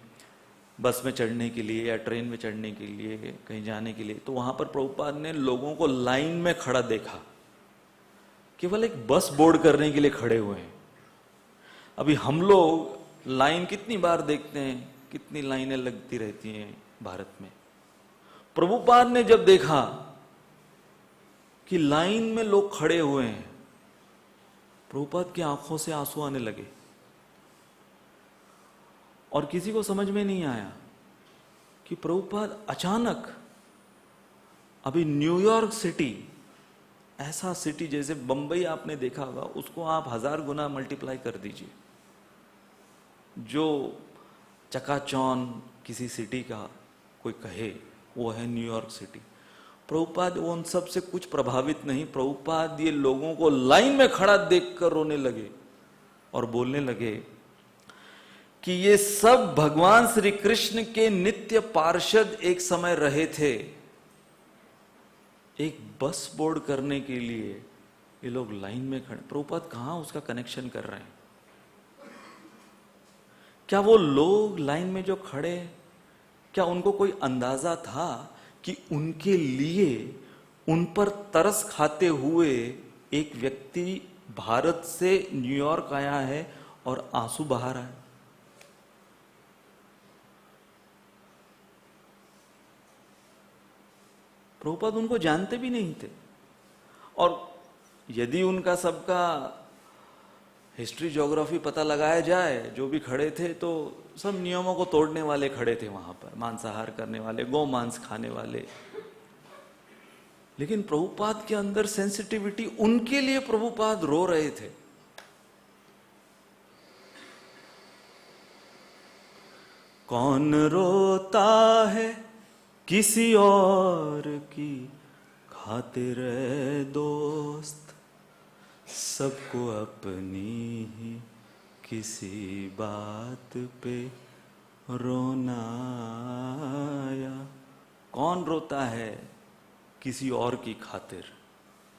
बस में चढ़ने के लिए या ट्रेन में चढ़ने के लिए, कहीं जाने के लिए, तो वहां पर प्रभुपाद ने लोगों को लाइन में खड़ा देखा, केवल एक बस बोर्ड करने के लिए खड़े हुए हैं। अभी हम लोग लाइन कितनी बार देखते हैं, कितनी लाइनें लगती रहती हैं भारत में। प्रभुपाद ने जब देखा कि लाइन में लोग खड़े हुए हैं, प्रभुपाद की आंखों से आंसू आने लगे और किसी को समझ में नहीं आया कि प्रभुपाद अचानक, अभी न्यूयॉर्क सिटी, ऐसा सिटी जैसे बंबई आपने देखा होगा, उसको आप 1000 गुना मल्टीप्लाई कर दीजिए। जो चकाचौन किसी सिटी का कोई कहे वो है न्यूयॉर्क सिटी। प्रभुपाद उन सब से कुछ प्रभावित नहीं। प्रभुपाद ये लोगों को लाइन में खड़ा देखकर रोने लगे और बोलने लगे कि ये सब भगवान श्री कृष्ण के नित्य पार्षद एक समय रहे थे। एक बस बोर्ड करने के लिए ये लोग लाइन में खड़े। प्रभुपाद कहां उसका कनेक्शन कर रहे हैं? क्या वो लोग लाइन में जो खड़े, क्या उनको कोई अंदाजा था कि उनके लिए उन पर तरस खाते हुए एक व्यक्ति भारत से न्यूयॉर्क आया है और आंसू बहा रहा है? प्रभुपाद उनको जानते भी नहीं थे। और यदि उनका सबका हिस्ट्री ज्योग्राफी पता लगाया जाए, जो भी खड़े थे तो सब नियमों को तोड़ने वाले खड़े थे वहां पर, मांसाहार करने वाले, गौ मांस खाने वाले। लेकिन प्रभुपाद के अंदर सेंसिटिविटी, उनके लिए प्रभुपाद रो रहे थे। कौन रोता है किसी और की खातिर दोस्त, सबको अपनी ही किसी बात पे रोना आया। कौन रोता है किसी और की खातिर?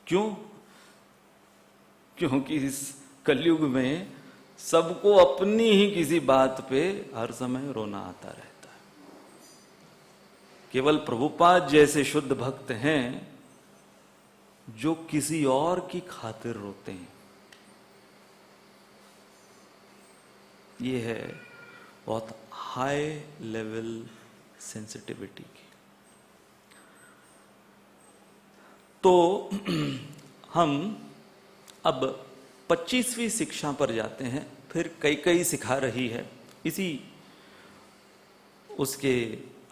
क्यों? क्योंकि इस कलयुग में सबको अपनी ही किसी बात पे हर समय रोना आता रहता है। केवल प्रभुपाद जैसे शुद्ध भक्त हैं जो किसी और की खातिर रोते हैं। ये है बहुत हाई लेवल सेंसिटिविटी की। तो हम अब 25वीं शिक्षा पर जाते हैं। फिर कई सिखा रही है इसी उसके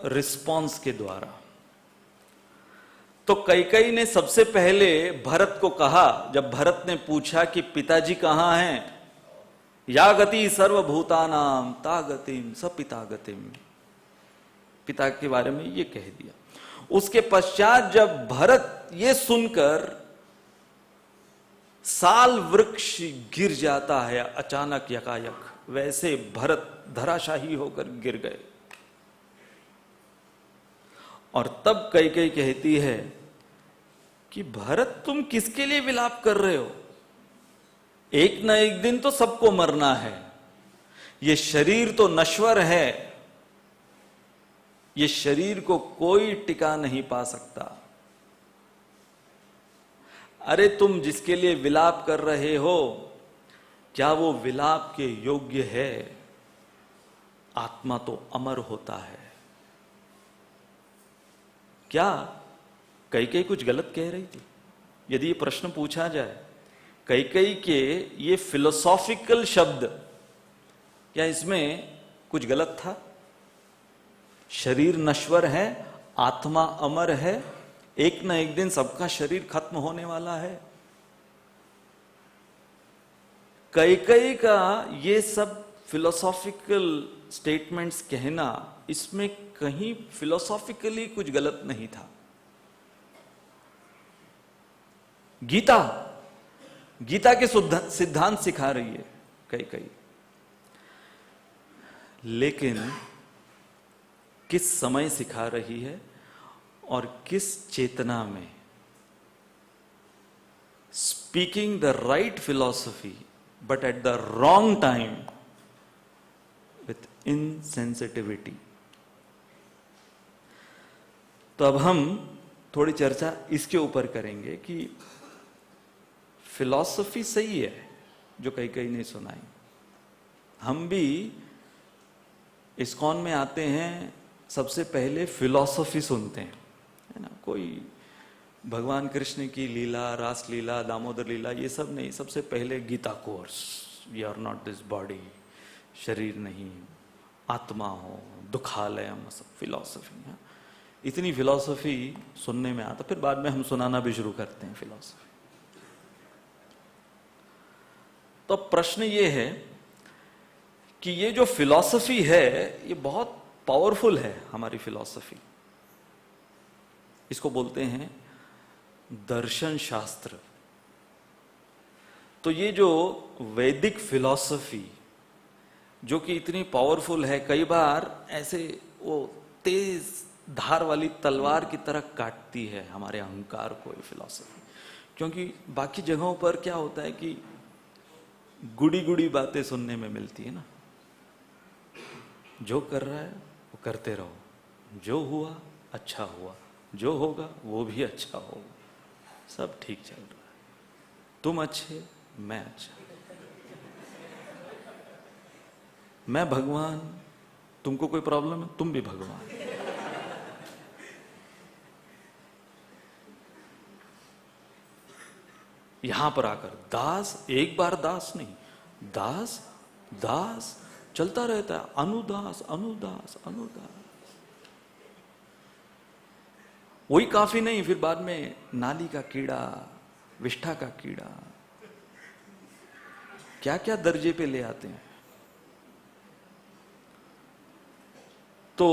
रिस्पॉन्स के द्वारा। तो कई ने सबसे पहले भरत को कहा, जब भरत ने पूछा कि पिताजी कहां हैं, या गति सर्वभूतानाम ता गतिम स पिता गतिम, पिता के बारे में ये कह दिया। उसके पश्चात जब भरत ये सुनकर साल वृक्ष गिर जाता है अचानक यकायक, वैसे भरत धराशाही होकर गिर गए। और तब कई कहती है कि भरत तुम किसके लिए विलाप कर रहे हो, एक न एक दिन तो सबको मरना है, ये शरीर तो नश्वर है, ये शरीर को कोई टिका नहीं पा सकता। अरे तुम जिसके लिए विलाप कर रहे हो, क्या वो विलाप के योग्य है? आत्मा तो अमर होता है। क्या कई कुछ गलत कह रही थी? यदि ये प्रश्न पूछा जाए, कई के ये फिलोसॉफिकल शब्द, क्या इसमें कुछ गलत था? शरीर नश्वर है, आत्मा अमर है, एक न एक दिन सबका शरीर खत्म होने वाला है। कई का ये सब फिलोसॉफिकल स्टेटमेंट्स कहना, इसमें कहीं फिलोसॉफिकली कुछ गलत नहीं था। गीता के सिद्धांत सिखा रही है कई, लेकिन किस समय सिखा रही है और किस चेतना में? Speaking the right philosophy but at the wrong time with insensitivity. तो अब हम थोड़ी चर्चा इसके ऊपर करेंगे कि फिलॉसफी सही है जो कई ने सुनाई। हम भी इस्कॉन में आते हैं, सबसे पहले फिलॉसफी सुनते हैं, है ना। कोई भगवान कृष्ण की लीला, रास लीला, दामोदर लीला, ये सब नहीं। सबसे पहले Gita course, we are not this body, शरीर नहीं, आत्मा हो, दुखालयम, सब फिलॉसफी है। इतनी फिलॉसफी सुनने में आता, फिर बाद में हम सुनाना भी शुरू करते हैं फिलॉसफी। तो प्रश्न ये है कि ये जो फिलॉसफी है, ये बहुत पावरफुल है। हमारी फिलॉसफी, इसको बोलते हैं दर्शन शास्त्र। तो ये जो वैदिक फिलॉसफी जो कि इतनी पावरफुल है, कई बार ऐसे वो तेज धार वाली तलवार की तरह काटती है हमारे अहंकार को ये फिलॉसफी। क्योंकि बाकी जगहों पर क्या होता है कि गुड़ी बातें सुनने में मिलती है ना, जो कर रहा है वो करते रहो, जो हुआ अच्छा हुआ, जो होगा वो भी अच्छा होगा, सब ठीक चल रहा है, तुम अच्छे मैं अच्छा, मैं भगवान, तुमको कोई प्रॉब्लम है तुम भी भगवान। यहां पर आकर दास, एक बार दास नहीं, दास दास चलता रहता है, अनुदास अनुदास अनुदास। वही काफी नहीं, फिर बाद में नाली का कीड़ा, विष्ठा का कीड़ा, क्या क्या दर्जे पे ले आते हैं। तो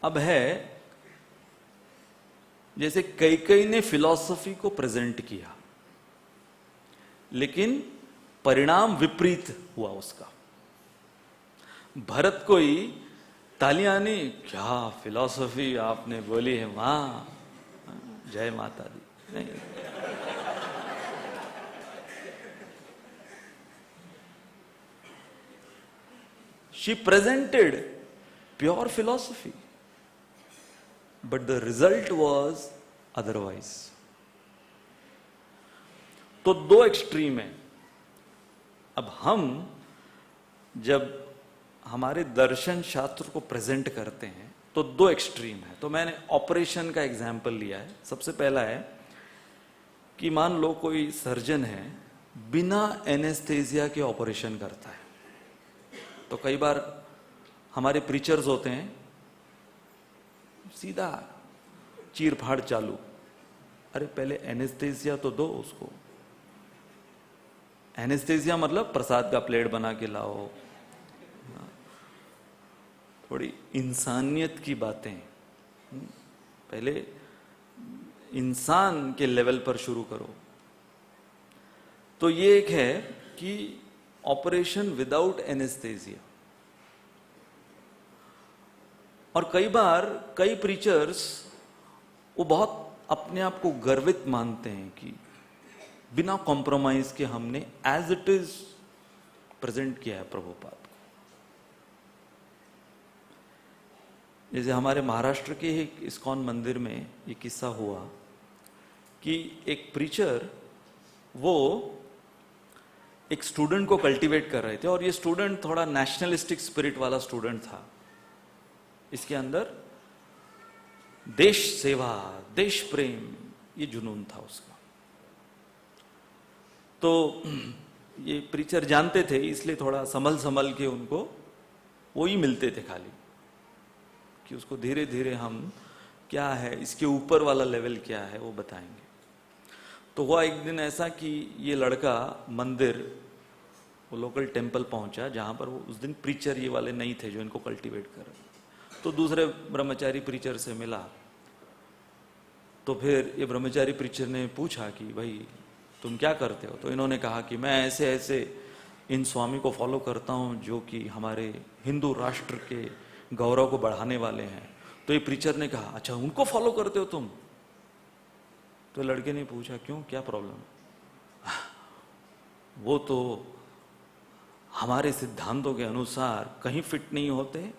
अब है, जैसे कई ने फिलॉसफी को प्रेजेंट किया, लेकिन परिणाम विपरीत हुआ उसका। भरत को ही तालियां नहीं, क्या फिलॉसफी आपने बोली है मां, जय माता दी, नहीं। She presented pure philosophy, but the result was otherwise। तो दो एक्सट्रीम है, अब हम जब हमारे दर्शन शास्त्र को प्रेजेंट करते हैं तो दो एक्सट्रीम है। तो मैंने ऑपरेशन का एग्जाम्पल लिया है। सबसे पहला है कि मान लो कोई सर्जन है, बिना एनेस्थेसिया के ऑपरेशन करता है। तो कई बार हमारे प्रीचर्स होते हैं, सीधा चीर फाड़ चालू। अरे पहले एनेस्थेसिया तो दो उसको। एनेस्थेसिया मतलब प्रसाद का प्लेट बना के लाओ, थोड़ी इंसानियत की बातें पहले इंसान के लेवल पर शुरू करो। तो ये एक है कि ऑपरेशन विदाउट एनेस्थेसिया। और कई बार कई प्रीचर्स वो बहुत अपने आप को गर्वित मानते हैं कि बिना कॉम्प्रोमाइज के हमने एज इट इज प्रेजेंट किया है प्रभुपाद को। जैसे हमारे महाराष्ट्र के एक इस्कॉन मंदिर में ये किस्सा हुआ कि एक प्रीचर वो एक स्टूडेंट को कल्टीवेट कर रहे थे, और ये स्टूडेंट थोड़ा नेशनलिस्टिक स्पिरिट वाला स्टूडेंट था। इसके अंदर देश सेवा, देश प्रेम, ये जुनून था उसका। तो ये प्रीचर जानते थे, इसलिए थोड़ा संभल संभल के उनको वो ही मिलते थे खाली, कि उसको धीरे धीरे हम क्या है, इसके ऊपर वाला लेवल क्या है वो बताएंगे। तो हुआ एक दिन ऐसा कि ये लड़का मंदिर, वो लोकल टेम्पल पहुंचा जहां पर वो उस दिन प्रीचर ये वाले नहीं थे जो इनको कल्टीवेट कर रहे। तो दूसरे ब्रह्मचारी प्रीचर से मिला। तो फिर ये ब्रह्मचारी प्रीचर ने पूछा कि भाई तुम क्या करते हो? तो इन्होंने कहा कि मैं ऐसे ऐसे इन स्वामी को फॉलो करता हूं जो कि हमारे हिंदू राष्ट्र के गौरव को बढ़ाने वाले हैं। तो ये प्रीचर ने कहा अच्छा उनको फॉलो करते हो तुम? तो लड़के ने पूछा क्यों, क्या प्रॉब्लम? वो तो हमारे सिद्धांतों के अनुसार कहीं फिट नहीं होते,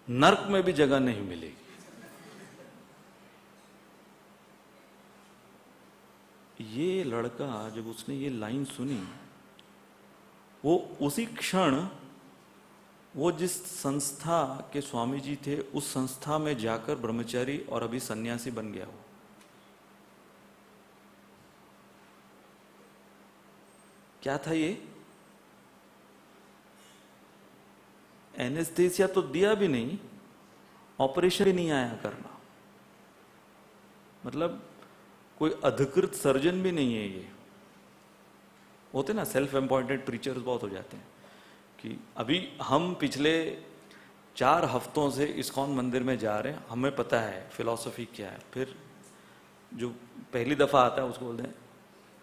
नर्क में भी जगह नहीं मिलेगी। ये लड़का जब उसने ये लाइन सुनी, वो उसी क्षण वो जिस संस्था के स्वामी जी थे उस संस्था में जाकर ब्रह्मचारी और अभी सन्यासी बन गया। वो क्या था ये? एनेस्थेसिया तो दिया भी नहीं, ऑपरेशन भी नहीं आया करना, मतलब कोई अधिकृत सर्जन भी नहीं है। ये होते ना सेल्फ एम्पॉइंटेड प्रीचर्स बहुत हो जाते हैं कि अभी हम पिछले 4 हफ्तों से इस्कॉन मंदिर में जा रहे हैं, हमें पता है फिलॉसफी क्या है। फिर जो पहली दफा आता है उसको बोलते हैं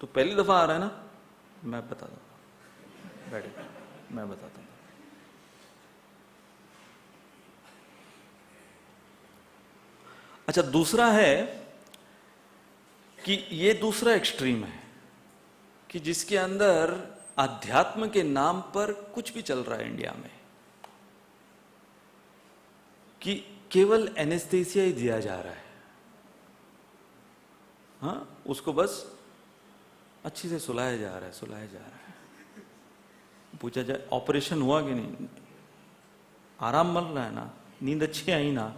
तो पहली दफा आ रहा है ना, मैं बताता हूँ, बैठे मैं बताता हूँ। अच्छा, दूसरा है कि ये दूसरा एक्सट्रीम है कि जिसके अंदर अध्यात्म के नाम पर कुछ भी चल रहा है इंडिया में, कि केवल एनेस्थेसिया ही दिया जा रहा है। हाँ, उसको बस अच्छी से सुलाया जा रहा है, सुलाया जा रहा है। पूछा जाए ऑपरेशन हुआ कि नहीं, आराम मिल रहा है ना, नींद अच्छी आई ना,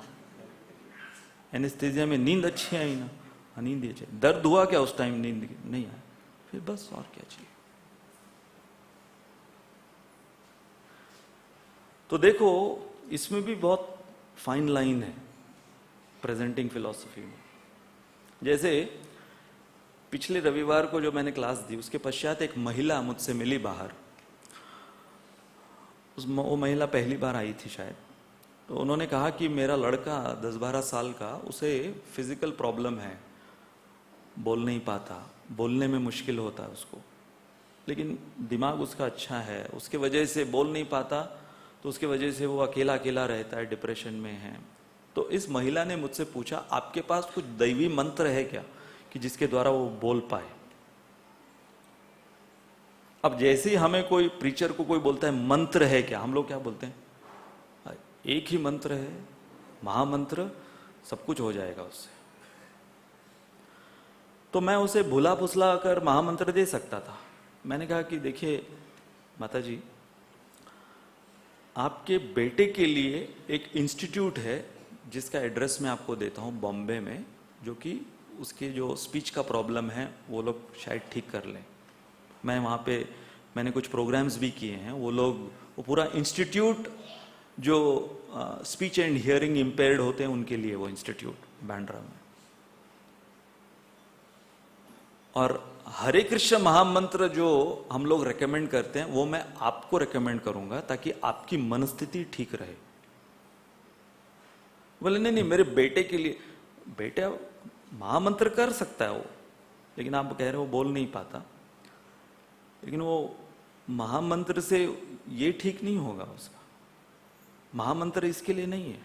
एनेस्थेसिया में नींद अच्छी आई ना, नींद ही चाहिए। दर्द हुआ क्या उस टाइम? नींद नहीं आया, फिर बस और क्या चाहिए। तो देखो इसमें भी बहुत फाइन लाइन है प्रेजेंटिंग फिलॉसफी में। जैसे पिछले रविवार को जो मैंने क्लास दी उसके पश्चात एक महिला मुझसे मिली बाहर। वो महिला पहली बार आई थी शायद। तो उन्होंने कहा कि मेरा लड़का 10-12 साल का, उसे फिजिकल प्रॉब्लम है, बोल नहीं पाता, बोलने में मुश्किल होता है उसको, लेकिन दिमाग उसका अच्छा है, उसके वजह से बोल नहीं पाता, तो उसके वजह से वो अकेला अकेला रहता है, डिप्रेशन में है। तो इस महिला ने मुझसे पूछा आपके पास कुछ दैवी मंत्र है क्या कि जिसके द्वारा वो बोल पाए? अब जैसे ही हमें कोई प्रीचर को कोई बोलता है मंत्र है क्या, हम लोग क्या बोलते हैं? एक ही मंत्र है, महामंत्र, सब कुछ हो जाएगा उससे। तो मैं उसे भुला फुसला कर महामंत्र दे सकता था, मैंने कहा कि देखिए माता जी, आपके बेटे के लिए एक इंस्टीट्यूट है जिसका एड्रेस मैं आपको देता हूँ बॉम्बे में, जो कि उसके जो स्पीच का प्रॉब्लम है वो लोग शायद ठीक कर लें। मैं वहाँ पे मैंने कुछ प्रोग्राम्स भी किए हैं। वो पूरा इंस्टीट्यूट जो स्पीच एंड हियरिंग इम्पेयर्ड होते हैं उनके लिए वो इंस्टीट्यूट बांद्रा में। और हरे कृष्ण महामंत्र जो हम लोग रेकमेंड करते हैं वो मैं आपको रेकमेंड करूंगा ताकि आपकी मनस्थिति ठीक रहे। बोले नहीं नहीं, मेरे बेटे के लिए। बेटा महामंत्र कर सकता है वो, लेकिन आप कह रहे हो बोल नहीं पाता, लेकिन वो महामंत्र से ये ठीक नहीं होगा उसका। महामंत्र इसके लिए नहीं है,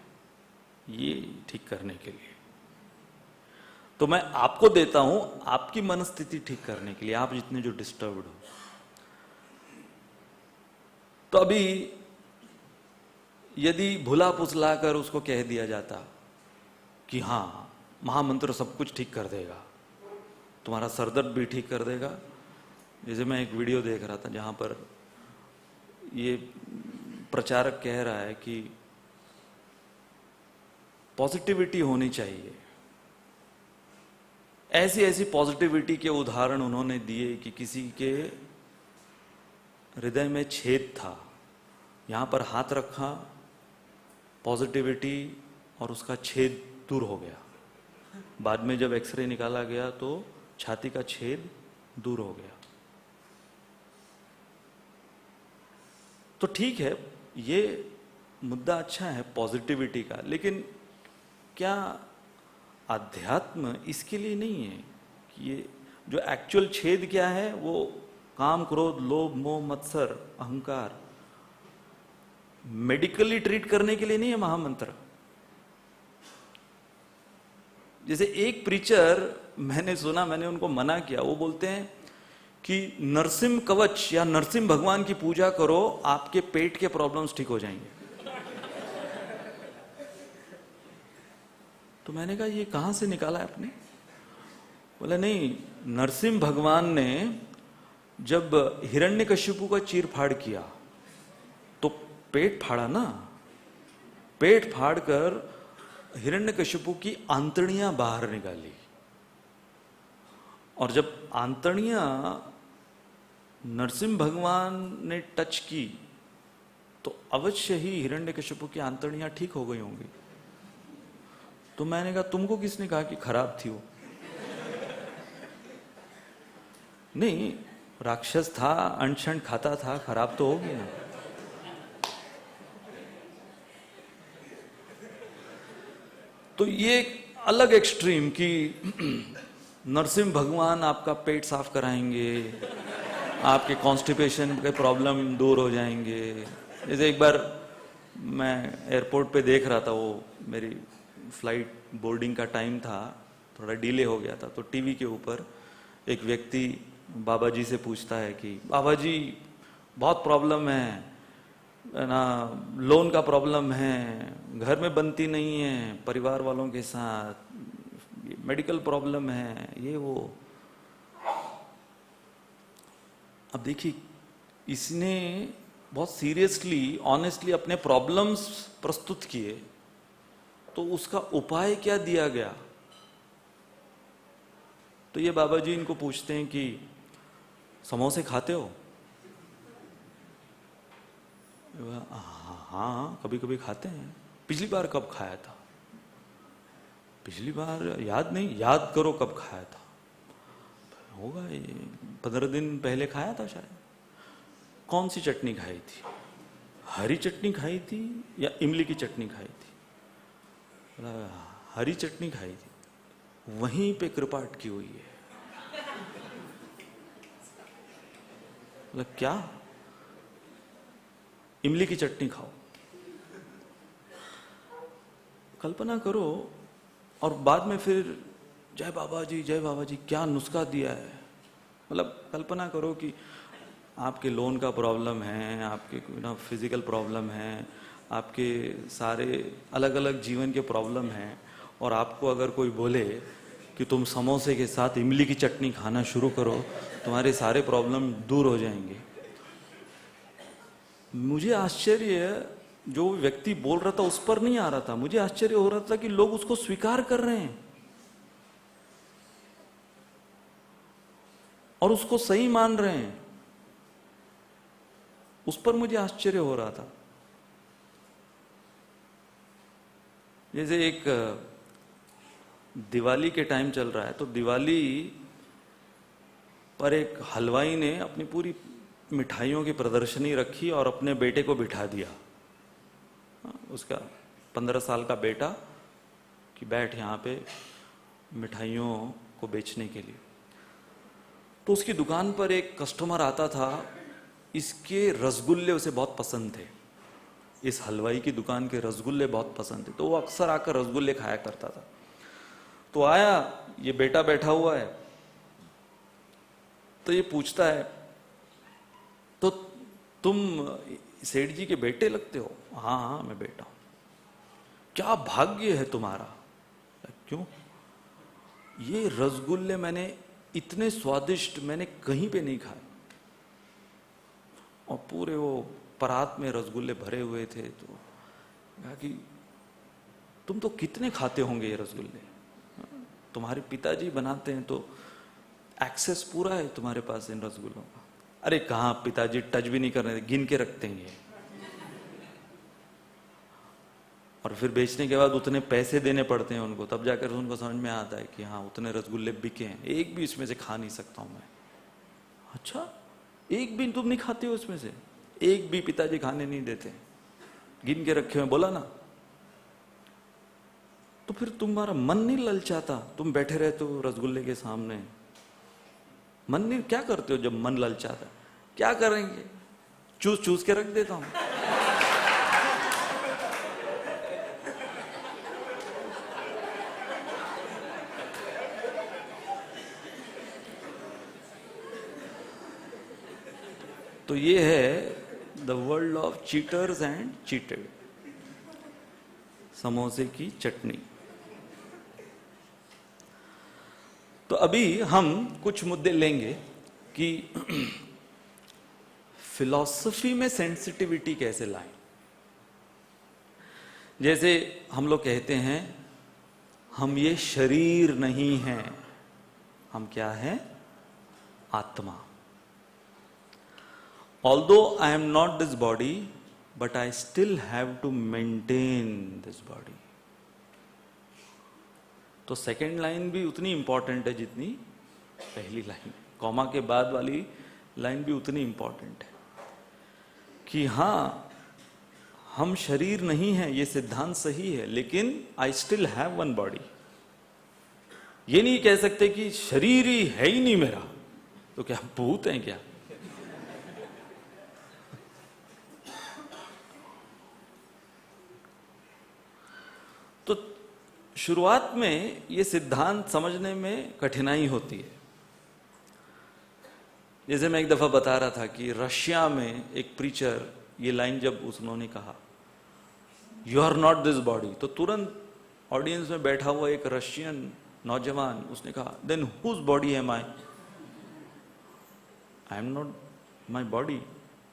ये ठीक करने के लिए। तो मैं आपको देता हूं आपकी मनस्थिति ठीक करने के लिए, आप जितने जो डिस्टर्ब्ड हो। तो अभी यदि भुला पुसला कर उसको कह दिया जाता कि हाँ महामंत्र सब कुछ ठीक कर देगा, तुम्हारा सरदर्द भी ठीक कर देगा। जैसे मैं एक वीडियो देख रहा था जहां पर ये प्रचारक कह रहा है कि पॉजिटिविटी होनी चाहिए। ऐसी ऐसी पॉजिटिविटी के उदाहरण उन्होंने दिए कि किसी के हृदय में छेद था, यहां पर हाथ रखा, पॉजिटिविटी, और उसका छेद दूर हो गया। बाद में जब एक्सरे निकाला गया तो छाती का छेद दूर हो गया। तो ठीक है, ये मुद्दा अच्छा है पॉजिटिविटी का, लेकिन क्या अध्यात्म इसके लिए नहीं है कि ये जो एक्चुअल छेद क्या है वो काम, क्रोध, लोभ, मोह, मत्सर, अहंकार, मेडिकली ट्रीट करने के लिए नहीं है महामंत्र। जैसे एक प्रीचर मैंने सुना, मैंने उनको मना किया, वो बोलते हैं कि नरसिंह कवच या नरसिंह भगवान की पूजा करो, आपके पेट के प्रॉब्लम्स ठीक हो जाएंगे। तो मैंने कहा ये कहां से निकाला है आपने? बोला नहीं, नरसिंह भगवान ने जब हिरण्यकशिपु का चीर फाड़ किया तो पेट फाड़ा ना, पेट फाड़ कर हिरण्यकशिपु की आंतड़ियां बाहर निकाली, और जब आंतड़ियां नरसिंह भगवान ने टच की तो अवश्य ही हिरण्यकशिपु की आंतड़ियां ठीक हो गई होंगी। तो मैंने कहा तुमको किसने कहा कि खराब थी वो? नहीं, राक्षस था, अनशन खाता था, खराब तो होगी ना। तो ये अलग एक्सट्रीम कि नरसिंह भगवान आपका पेट साफ कराएंगे, आपके कॉन्स्टिपेशन के प्रॉब्लम दूर हो जाएंगे। जैसे एक बार मैं एयरपोर्ट पे देख रहा था, वो मेरी फ्लाइट बोर्डिंग का टाइम था, थोड़ा डिले हो गया था, तो टीवी के ऊपर एक व्यक्ति बाबा जी से पूछता है कि बाबा जी बहुत प्रॉब्लम है ना, लोन का प्रॉब्लम है, घर में बनती नहीं है, परिवार वालों के साथ, मेडिकल प्रॉब्लम है, ये वो। अब देखिए, इसने बहुत सीरियसली, ऑनेस्टली अपने प्रॉब्लम्स प्रस्तुत किए, तो उसका उपाय क्या दिया गया? तो ये बाबा जी इनको पूछते हैं कि समोसे खाते हो? हाँ कभी कभी खाते हैं। पिछली बार कब खाया था? पिछली बार याद नहीं, याद करो कब खाया था। होगा ये 15 दिन पहले खाया था शायद। कौन सी चटनी खाई थी? हरी चटनी खाई थी या इमली की चटनी खाई थी? हरी चटनी खाई थी, वहीं पे कृपा अटकी हुई है। मतलब क्या? इमली की चटनी खाओ। कल्पना करो, और बाद में फिर जय बाबा जी, जय बाबा जी, क्या नुस्खा दिया है। मतलब कल्पना करो कि आपके लोन का प्रॉब्लम है, आपके ना फिजिकल प्रॉब्लम है, आपके सारे अलग अलग जीवन के प्रॉब्लम हैं, और आपको अगर कोई बोले कि तुम समोसे के साथ इमली की चटनी खाना शुरू करो, तुम्हारे सारे प्रॉब्लम दूर हो जाएंगे। मुझे आश्चर्य, जो व्यक्ति बोल रहा था उस पर नहीं आ रहा था, मुझे आश्चर्य हो रहा था कि लोग उसको स्वीकार कर रहे हैं और उसको सही मान रहे हैं। उस पर मुझे आश्चर्य हो रहा था। जैसे एक दिवाली के टाइम चल रहा है, तो दिवाली पर एक हलवाई ने अपनी पूरी मिठाइयों की प्रदर्शनी रखी और अपने बेटे को बिठा दिया। उसका 15 साल का बेटा कि बैठ यहाँ पे मिठाइयों को बेचने के लिए। तो उसकी दुकान पर एक कस्टमर आता था, इसके रसगुल्ले उसे बहुत पसंद थे, इस हलवाई की दुकान के रसगुल्ले बहुत पसंद थे, तो वो अक्सर आकर रसगुल्ले खाया करता था। तो आया, ये बेटा बैठा हुआ है, तो ये पूछता है, तो तुम सेठ जी के बेटे लगते हो? हाँ हाँ मैं बेटा हूं। क्या भाग्य है तुम्हारा। क्यों? ये रसगुल्ले मैंने इतने स्वादिष्ट मैंने कहीं पे नहीं खाए। और पूरे वो परात में रसगुल्ले भरे हुए थे। तो कहा कि तुम तो कितने खाते होंगे ये रसगुल्ले, तुम्हारे पिताजी बनाते हैं तो एक्सेस पूरा है तुम्हारे पास इन रसगुल्लों का। अरे कहाँ, पिताजी टच भी नहीं करने, गिन के रखते हैं ये, और फिर बेचने के बाद उतने पैसे देने पड़ते हैं उनको, तब जाकर उनको समझ में आता है कि हाँ उतने रसगुल्ले बिके हैं, एक भी इसमें से खा नहीं सकता हूं मैं। अच्छा, एक भी तुम नहीं खाते हो इसमें से? एक भी पिताजी खाने नहीं देते, गिन के रखे हुए, बोला ना। तो फिर तुम्हारा मन नहीं ललचाता? तुम बैठे रहते हो रसगुल्ले के सामने, मन नहीं, क्या करते हो जब मन ललचाता? क्या करेंगे? चूस चूस के रख देता हूं। तो ये है the world of cheaters and cheated, समोसे की चटनी। तो अभी हम कुछ मुद्दे लेंगे कि फिलॉसफी में सेंसिटिविटी कैसे लाएं। जैसे हम लोग कहते हैं हम ये शरीर नहीं हैं, हम क्या हैं? आत्मा। Although I am not this body, but I still have to maintain this body. तो सेकेंड लाइन भी उतनी इंपॉर्टेंट है जितनी पहली लाइन, कॉमा के बाद वाली लाइन भी उतनी इंपॉर्टेंट है कि हाँ हम शरीर नहीं है, ये सिद्धांत सही है, लेकिन I still have one body. ये नहीं कह सकते कि शरीर ही है ही नहीं मेरा, तो क्या भूत हैं क्या? तो शुरुआत में ये सिद्धांत समझने में कठिनाई होती है। जैसे मैं एक दफा बता रहा था कि रशिया में एक प्रीचर, ये लाइन जब उन्होंने कहा you are not this body, तो तुरंत ऑडियंस में बैठा हुआ एक रशियन नौजवान, उसने कहा then whose body am I? I am not my body.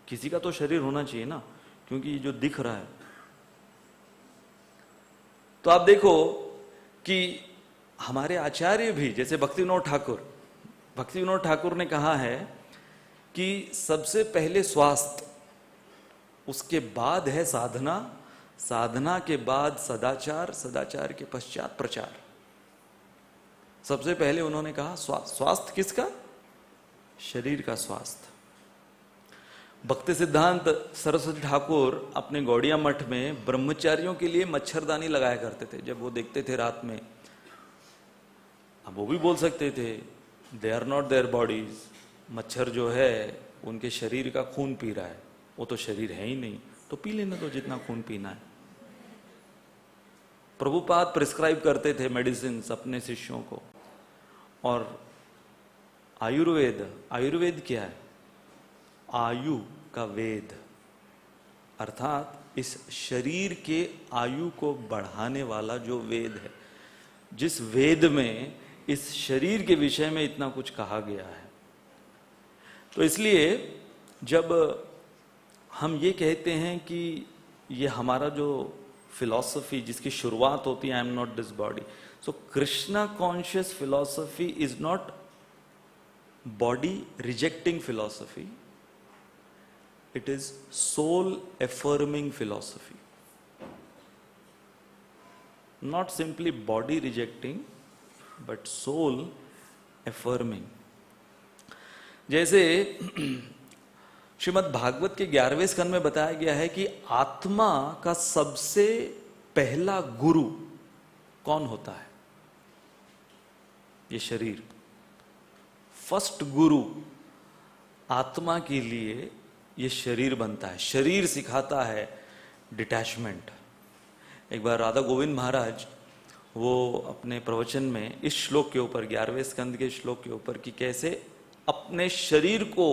किसी का तो शरीर होना चाहिए ना, क्योंकि जो दिख रहा है। तो आप देखो कि हमारे आचार्य भी, जैसे भक्तिविनोद ठाकुर ने कहा है कि सबसे पहले स्वास्थ्य, उसके बाद है साधना, साधना के बाद सदाचार, सदाचार के पश्चात प्रचार। सबसे पहले उन्होंने कहा स्वास्थ्य किसका? शरीर का स्वास्थ्य। भक्ति सिद्धांत सरस्वती ठाकुर अपने गौड़िया मठ में ब्रह्मचारियों के लिए मच्छरदानी लगाया करते थे। जब वो देखते थे रात में, अब वो भी बोल सकते थे they are not their bodies, मच्छर जो है उनके शरीर का खून पी रहा है, वो तो शरीर है ही नहीं, तो पी लेना तो जितना खून पीना है। प्रभुपाद प्रिस्क्राइब करते थे मेडिसिन अपने शिष्यों को। और आयुर्वेद क्या है? आयु का वेद, अर्थात इस शरीर के आयु को बढ़ाने वाला जो वेद है, जिस वेद में इस शरीर के विषय में इतना कुछ कहा गया है। तो इसलिए जब हम ये कहते हैं कि ये हमारा जो फिलॉसफी जिसकी शुरुआत होती है, आई am not this body, so Krishna conscious philosophy is not body rejecting philosophy, it is soul affirming philosophy, not simply body rejecting but soul affirming। जैसे श्रीमद् भागवत के 11वें स्कंद में बताया गया है कि आत्मा का सबसे पहला गुरु कौन होता है? ये शरीर। फर्स्ट गुरु आत्मा के लिए ये शरीर बनता है। शरीर सिखाता है डिटैचमेंट। एक बार राधा गोविंद महाराज वो अपने प्रवचन में इस श्लोक के ऊपर, 11वें स्कंद के श्लोक के ऊपर, कि कैसे अपने शरीर को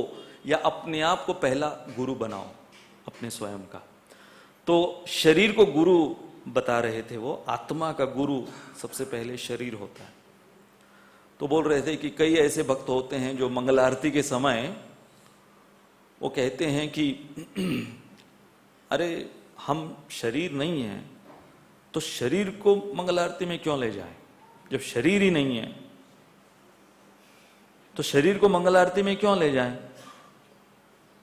या अपने आप को पहला गुरु बनाओ अपने स्वयं का। तो शरीर को गुरु बता रहे थे वो, आत्मा का गुरु सबसे पहले शरीर होता है। तो बोल रहे थे कि कई ऐसे भक्त होते हैं जो मंगल आरती के समय वो कहते हैं कि अरे हम शरीर नहीं है तो शरीर को मंगल आरती में क्यों ले जाएं? जब शरीर ही नहीं है तो शरीर को मंगल आरती में क्यों ले जाएं?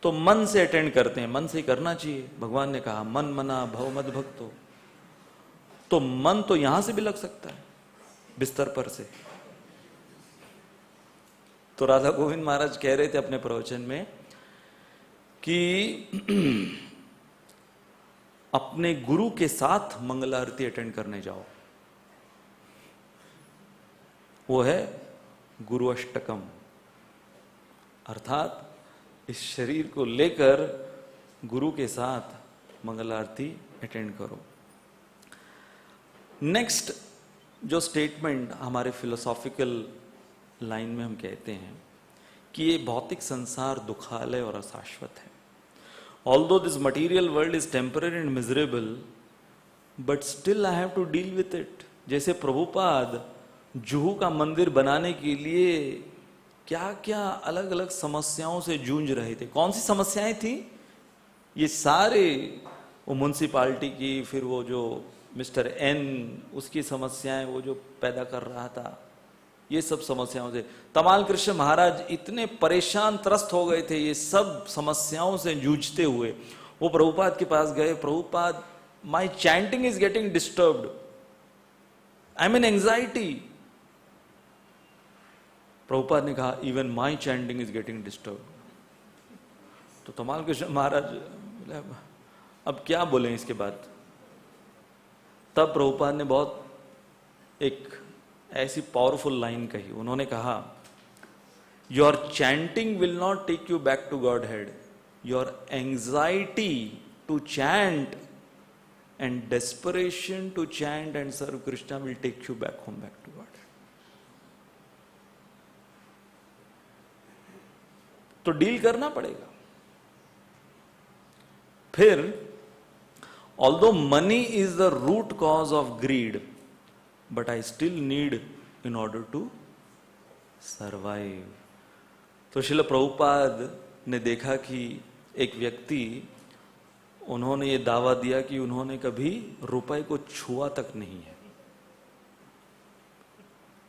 तो मन से अटेंड करते हैं, मन से ही करना चाहिए। भगवान ने कहा मन मना भव मद भक्तो। तो मन तो यहां से भी लग सकता है, बिस्तर पर से। तो राधा गोविंद महाराज कह रहे थे अपने प्रवचन में कि अपने गुरु के साथ मंगल आरती अटेंड करने जाओ। वो है गुरु अष्टकम, अर्थात इस शरीर को लेकर गुरु के साथ मंगल आरती अटेंड करो। नेक्स्ट जो स्टेटमेंट हमारे फिलोसॉफिकल लाइन में हम कहते हैं कि ये भौतिक संसार दुखालय और अशाश्वत है। Although this material world is temporary and miserable, but still I have to deal with it। जैसे प्रभुपाद जुहू का मंदिर बनाने के लिए क्या क्या अलग अलग समस्याओं से जूझ रहे थे। कौन सी समस्याएं थी? ये सारे, वो म्युनिसिपालिटी की, फिर वो जो मिस्टर एन उसकी समस्याएं वो जो पैदा कर रहा था, ये सब समस्याओं से तमाल कृष्ण महाराज इतने परेशान त्रस्त हो गए थे। ये सब समस्याओं से जूझते हुए वो प्रभुपाद के पास गए। Prabhupada, my chanting is getting disturbed, I am in anxiety. Prabhupada ने कहा even my chanting is getting disturbed. तो तमाल कृष्ण महाराज अब क्या बोलें इसके बाद। तब प्रभुपाद ने बहुत एक ऐसी पावरफुल लाइन कही। उन्होंने कहा your chanting will not take you back to Godhead, your anxiety to chant and desperation to chant and serve Krishna will take you back home, back to God. तो डील करना पड़ेगा। फिर although money is the root cause of greed, but I still need in order to survive। तो श्रील प्रभुपाद ने देखा कि एक व्यक्ति, उन्होंने ये दावा दिया कि उन्होंने कभी रुपए को छुआ तक नहीं है,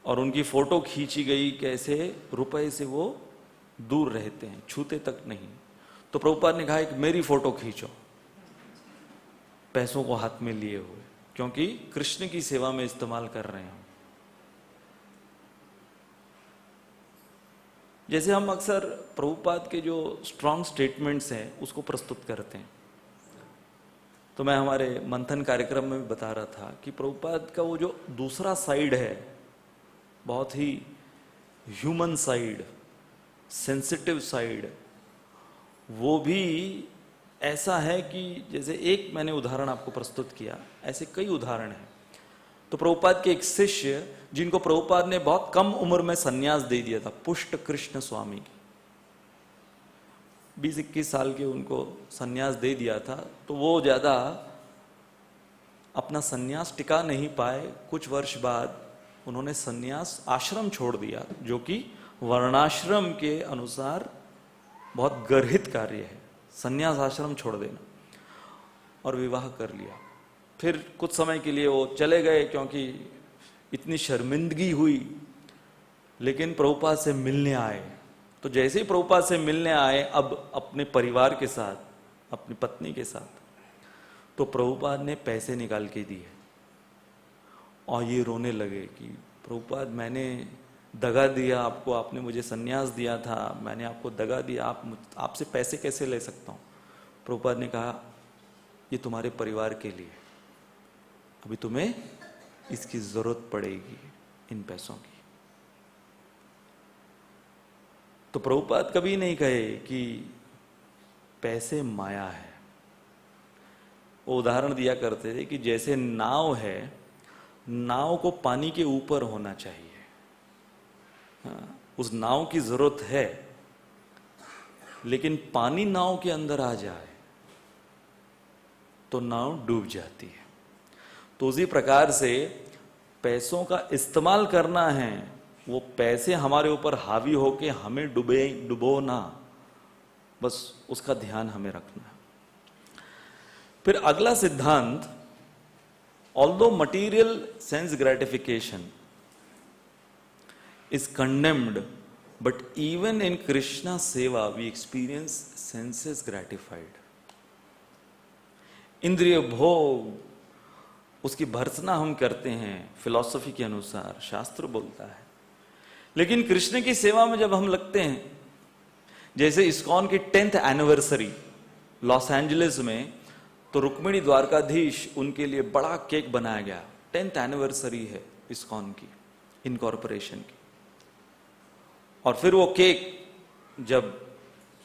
और उनकी फोटो खींची गई कैसे रुपए से वो दूर रहते हैं, छूते तक नहीं। तो प्रभुपाद ने कहा एक मेरी फोटो खींचो पैसों को हाथ में लिए हुए, क्योंकि कृष्ण की सेवा में इस्तेमाल कर रहे हैं। जैसे हम अक्सर प्रभुपाद के जो स्ट्रॉन्ग स्टेटमेंट्स हैं उसको प्रस्तुत करते हैं। तो मैं हमारे मंथन कार्यक्रम में भी बता रहा था कि प्रभुपाद का वो जो दूसरा साइड है, बहुत ही ह्यूमन साइड, सेंसिटिव साइड, वो भी ऐसा है कि जैसे एक मैंने उदाहरण आपको प्रस्तुत किया, ऐसे कई उदाहरण हैं। तो प्रभुपाद के एक शिष्य जिनको प्रभुपाद ने बहुत कम उम्र में सन्यास दे दिया था, पुष्ट कृष्ण स्वामी, 20-21 साल के उनको सन्यास दे दिया था। तो वो ज्यादा अपना सन्यास टिका नहीं पाए। कुछ वर्ष बाद उन्होंने सन्यास आश्रम छोड़ दिया, जो कि वर्णाश्रम के अनुसार बहुत गर्हित कार्य है, सन्यास आश्रम छोड़ देना, और विवाह कर लिया। फिर कुछ समय के लिए वो चले गए क्योंकि इतनी शर्मिंदगी हुई, लेकिन प्रभुपाद से मिलने आए। तो जैसे ही प्रभुपाद से मिलने आए, अब अपने परिवार के साथ, अपनी पत्नी के साथ, तो प्रभुपाद ने पैसे निकाल के दिए और ये रोने लगे कि प्रभुपाद मैंने दगा दिया आपको, आपने मुझे सन्यास दिया था, मैंने आपको दगा दिया, आपसे पैसे कैसे ले सकता हूँ। प्रभुपाद ने कहा ये तुम्हारे परिवार के लिए, अभी तुम्हें इसकी जरूरत पड़ेगी, इन पैसों की। तो प्रभुपाद कभी नहीं कहे कि पैसे माया है। वो उदाहरण दिया करते थे कि जैसे नाव है, नाव को पानी के ऊपर होना चाहिए, उस नाव की जरूरत है, लेकिन पानी नाव के अंदर आ जाए तो नाव डूब जाती है। तो उसी प्रकार से पैसों का इस्तेमाल करना है, वो पैसे हमारे ऊपर हावी होके हमें डुबो ना, बस उसका ध्यान हमें रखना है। फिर अगला सिद्धांत, although material sense gratification is condemned, but even in Krishna seva we experience senses gratified. इंद्रिय भोग, उसकी भर्त्सना हम करते हैं फिलॉसफी के अनुसार, शास्त्र बोलता है। लेकिन कृष्ण की सेवा में जब हम लगते हैं, जैसे इस्कॉन की 10th एनिवर्सरी लॉस एंजलिस में, तो रुक्मिणी द्वारकाधीश उनके लिए बड़ा केक बनाया गया। 10th एनिवर्सरी है इस्कॉन की, इनकॉर्पोरेशन की। और फिर वो केक जब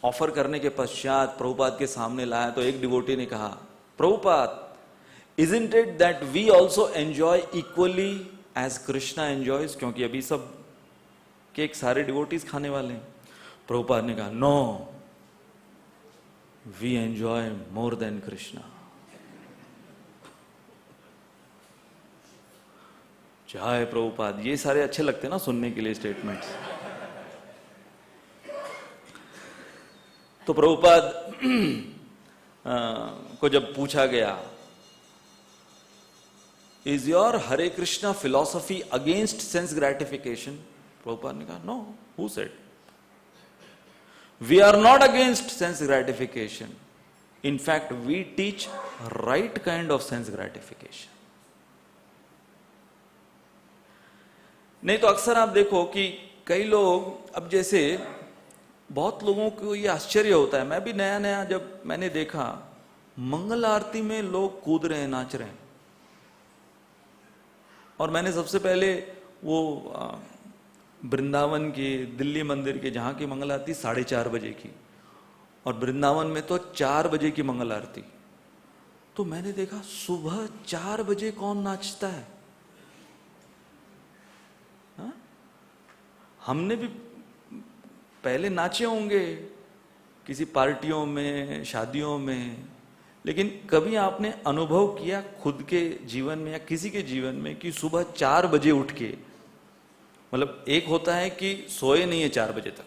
ऑफर करने के पश्चात प्रभुपाद के सामने लाया, तो एक डिवोटी ने कहा, Prabhupada, isn't it that we also enjoy equally as Krishna enjoys? क्योंकि अभी सब केक सारे डिवोटीज खाने वाले हैं। प्रभुपाद ने कहा, no, we enjoy more than Krishna. जय प्रभुपाद। ये सारे अच्छे लगते हैं ना सुनने के लिए स्टेटमेंट्स। तो प्रभुपाद को जब पूछा गया, is your Hare Krishna philosophy against sense gratification? Prabhupada ने कहा, no, who said? We are not against sense gratification, in fact we teach right kind of sense gratification. नहीं तो अक्सर आप देखो कि कई लोग, अब जैसे बहुत लोगों को ये आश्चर्य होता है, मैं भी नया नया जब मैंने देखा, मंगल आरती में लोग कूद रहे हैं, नाच रहे हैं। और मैंने सबसे पहले वो वृंदावन की, दिल्ली मंदिर के, जहां की मंगल आरती 4:30 बजे की, और वृंदावन में तो 4 बजे की मंगल आरती। तो मैंने देखा सुबह 4 बजे कौन नाचता है? हा? हमने भी पहले नाचे होंगे किसी पार्टियों में, शादियों में, लेकिन कभी आपने अनुभव किया खुद के जीवन में या किसी के जीवन में कि सुबह 4 बजे उठ के, मतलब एक होता है कि सोए नहीं है 4 बजे तक।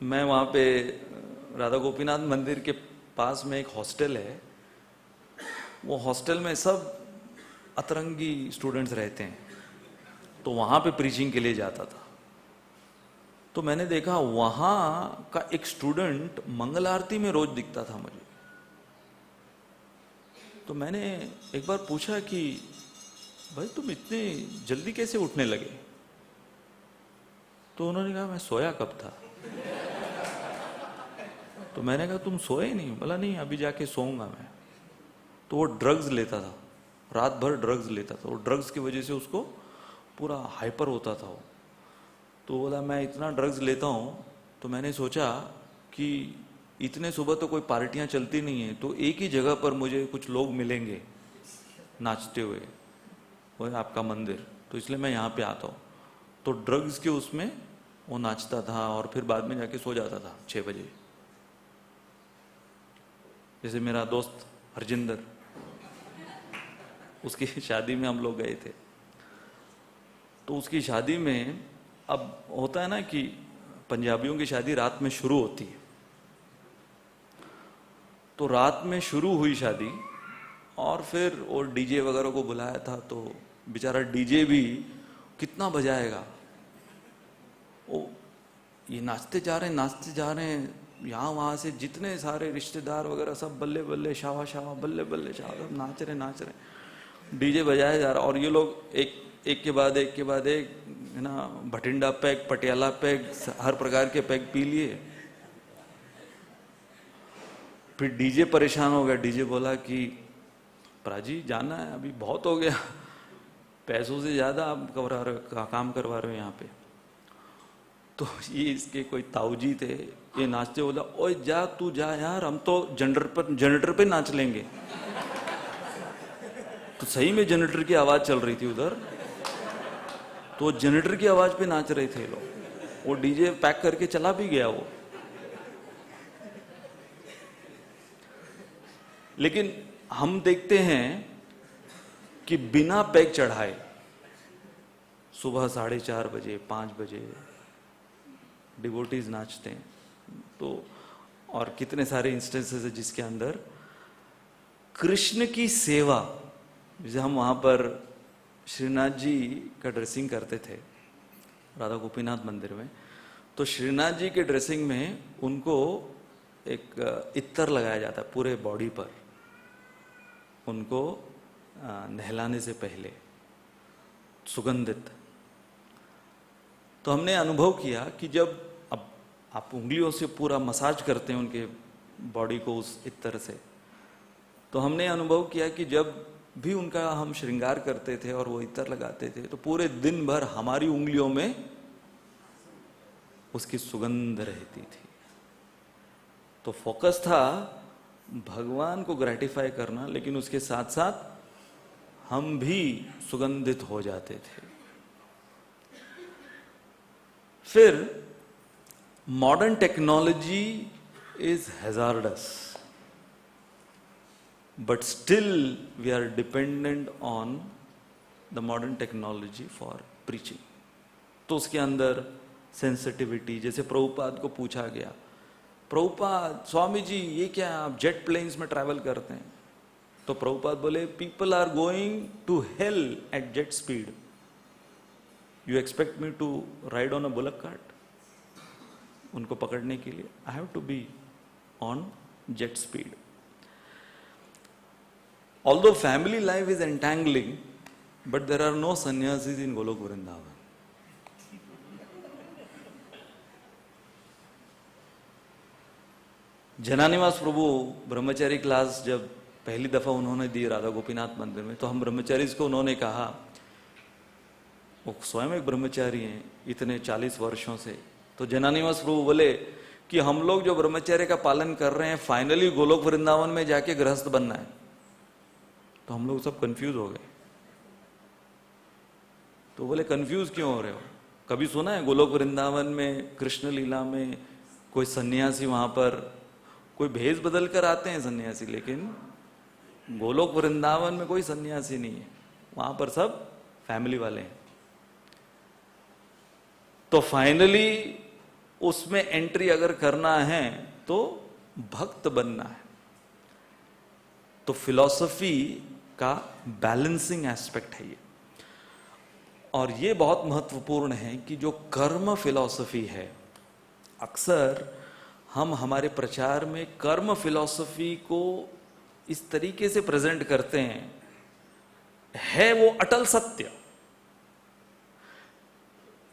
मैं वहां पे राधा गोपीनाथ मंदिर के पास में एक हॉस्टल है, वो हॉस्टल में सब अतरंगी स्टूडेंट्स रहते हैं, तो वहां पे प्रीचिंग के लिए जाता था। तो मैंने देखा वहां का एक स्टूडेंट मंगल आरती में रोज दिखता था मुझे। तो मैंने एक बार पूछा कि भाई तुम इतने जल्दी कैसे उठने लगे? तो उन्होंने कहा, मैं सोया कब था? तो मैंने कहा, तुम सोए नहीं? बोला, नहीं, अभी जाके सोऊंगा मैं। तो वो ड्रग्स लेता था, रात भर ड्रग्स लेता था। वो ड्रग्स की वजह से उसको पूरा हाइपर होता था वो। तो बोला, मैं इतना ड्रग्स लेता हूँ, तो मैंने सोचा कि इतने सुबह तो कोई पार्टियां चलती नहीं है, तो एक ही जगह पर मुझे कुछ लोग मिलेंगे नाचते हुए, वो है आपका मंदिर, तो इसलिए मैं यहाँ पे आता हूँ। तो ड्रग्स के उसमें वो नाचता था और फिर बाद में जाके सो जाता था 6 बजे। जैसे मेरा दोस्त हरजिंदर, उसकी शादी में हम लोग गए थे। तो उसकी शादी में अब होता है ना कि पंजाबियों की शादी रात में शुरू होती है, तो रात में शुरू हुई शादी और फिर वो डीजे वगैरह को बुलाया था, तो बेचारा डीजे भी कितना बजाएगा। वो ये नाचते जा रहे हैं, यहाँ वहाँ से जितने सारे रिश्तेदार वगैरह सब बल्ले बल्ले शावा शावा बल्ले बल्ले शावा, सब नाच रहे, डीजे बजाया जा रहा, और ये लोग एक के बाद एक है ना, भटिंडा पैग, पटियाला पैग, हर प्रकार के पैग पी लिए। फिर डीजे परेशान हो गया, डीजे बोला कि प्राजी जाना है, अभी बहुत हो गया, पैसों से ज्यादा आप काम करवा रहे हो यहाँ पे। तो ये इसके कोई ताऊजी थे, ये नाचते, बोला ओए जा तू जा यार, हम तो जनरेटर पे नाच लेंगे। तो सही में जनरेटर की आवाज चल रही थी उधर, तो जनरेटर की आवाज पे नाच रहे थे लोग। वो डीजे पैक करके चला भी गया वो। लेकिन हम देखते हैं कि बिना पैक चढ़ाए सुबह 4:30 बजे 5 बजे डिवोटीज नाचते हैं। तो और कितने सारे इंस्टेंसेस है जिसके अंदर कृष्ण की सेवा, जैसे हम वहां पर श्रीनाथ जी का ड्रेसिंग करते थे राधा गोपीनाथ मंदिर में, तो श्रीनाथ जी के ड्रेसिंग में उनको एक इत्तर लगाया जाता है पूरे बॉडी पर, उनको नहलाने से पहले सुगंधित। तो हमने अनुभव किया कि जब अब आप उंगलियों से पूरा मसाज करते हैं उनके बॉडी को उस इत्तर से, तो हमने अनुभव किया कि जब भी उनका हम श्रृंगार करते थे और वो इत्तर लगाते थे, तो पूरे दिन भर हमारी उंगलियों में उसकी सुगंध रहती थी। तो फोकस था भगवान को ग्रेटिफाई करना, लेकिन उसके साथ साथ हम भी सुगंधित हो जाते थे। फिर modern technology is hazards, but still we are dependent on the modern technology for preaching। तो उसके अंदर सेंसिटिविटी, जैसे प्रभुपाद को पूछा गया, प्रभुपाद स्वामी जी ये क्या है, आप जेट प्लेन्स में ट्रैवल करते हैं? तो प्रभुपाद बोले people are going to hell at jet speed, you expect me to ride on a bullock cart? उनको पकड़ने के लिए I have to be on jet speed. Although family life is entangling, but there are no sannyasis in Golok Vrindavan। जनानिवास Prabhu Brahmachari class जब पहली दफा उन्होंने दी राधा गोपीनाथ मंदिर में, तो हम ब्रह्मचारी को उन्होंने कहा, वो स्वयं एक ब्रह्मचारी हैं इतने 40 वर्षों से, तो जनानिवास प्रभु बोले कि हम लोग जो ब्रह्मचर्य का पालन कर रहे हैं, फाइनली गोलोक वृंदावन में जाके गृहस्थ बनना है। तो हम लोग सब कंफ्यूज हो गए। तो बोले कंफ्यूज क्यों हो रहे हो, कभी सुना है गोलोक वृंदावन में कृष्ण लीला में कोई सन्यासी वहां पर कोई भेष बदल कर आते हैं सन्यासी, लेकिन गोलोक वृंदावन में कोई सन्यासी नहीं है, वहां पर सब फैमिली वाले हैं। तो फाइनली उसमें एंट्री अगर करना है तो भक्त बनना है। तो फिलॉसफी का बैलेंसिंग एस्पेक्ट है ये, और ये बहुत महत्वपूर्ण है कि जो कर्म फिलॉसफी है, अक्सर हम हमारे प्रचार में कर्म फिलॉसफी को इस तरीके से प्रेजेंट करते हैं, है वो अटल सत्य।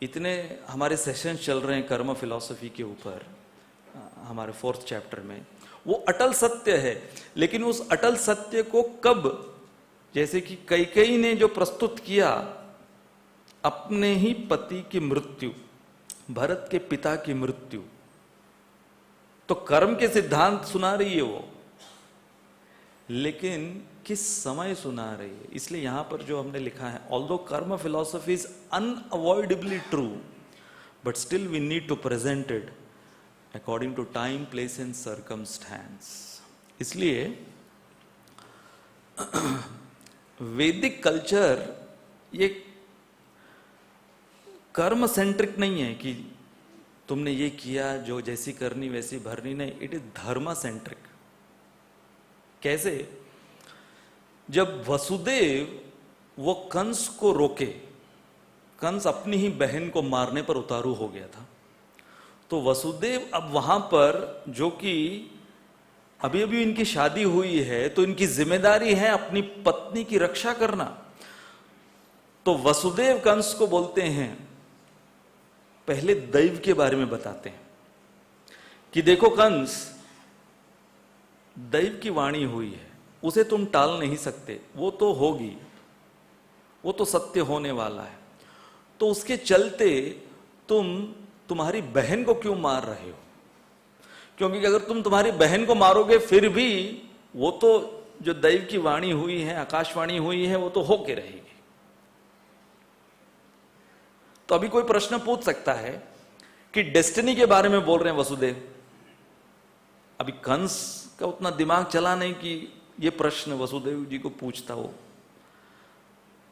इतने हमारे सेशंस चल रहे हैं कर्म फिलॉसफी के ऊपर, हमारे 4th चैप्टर में, वो अटल सत्य है, लेकिन उस अटल सत्य को कब, जैसे कि कैकेयी ने जो प्रस्तुत किया अपने ही पति की मृत्यु, भरत के पिता की मृत्यु, तो कर्म के सिद्धांत सुना रही है वो, लेकिन किस समय सुना रही है। इसलिए यहां पर जो हमने लिखा है, although karma philosophy is unavoidably true, but still we need to present it according to time, place and circumstance. इसलिए वैदिक कल्चर ये कर्म सेंट्रिक नहीं है कि तुमने ये किया, जो जैसी करनी वैसी भरनी, नहीं, इट इज धर्म सेंट्रिक। कैसे? जब वसुदेव वो कंस को रोके, कंस अपनी ही बहन को मारने पर उतारू हो गया था, तो वसुदेव अब वहां पर, जो कि अभी अभी इनकी शादी हुई है, तो इनकी जिम्मेदारी है अपनी पत्नी की रक्षा करना। तो वसुदेव कंस को बोलते हैं, पहले दैव के बारे में बताते हैं कि देखो कंस, दैव की वाणी हुई है, उसे तुम टाल नहीं सकते, वो तो होगी, वो तो सत्य होने वाला है। तो उसके चलते तुम्हारी बहन को क्यों मार रहे हो? क्योंकि अगर तुम तुम्हारी बहन को मारोगे, फिर भी वो तो जो दैव की वाणी हुई है, आकाशवाणी हुई है, वो तो होके रहेगी। तो अभी कोई प्रश्न पूछ सकता है कि डेस्टिनी के बारे में बोल रहे हैं वसुदेव। अभी कंस का उतना दिमाग चला नहीं कि ये प्रश्न वसुदेव जी को पूछता हो।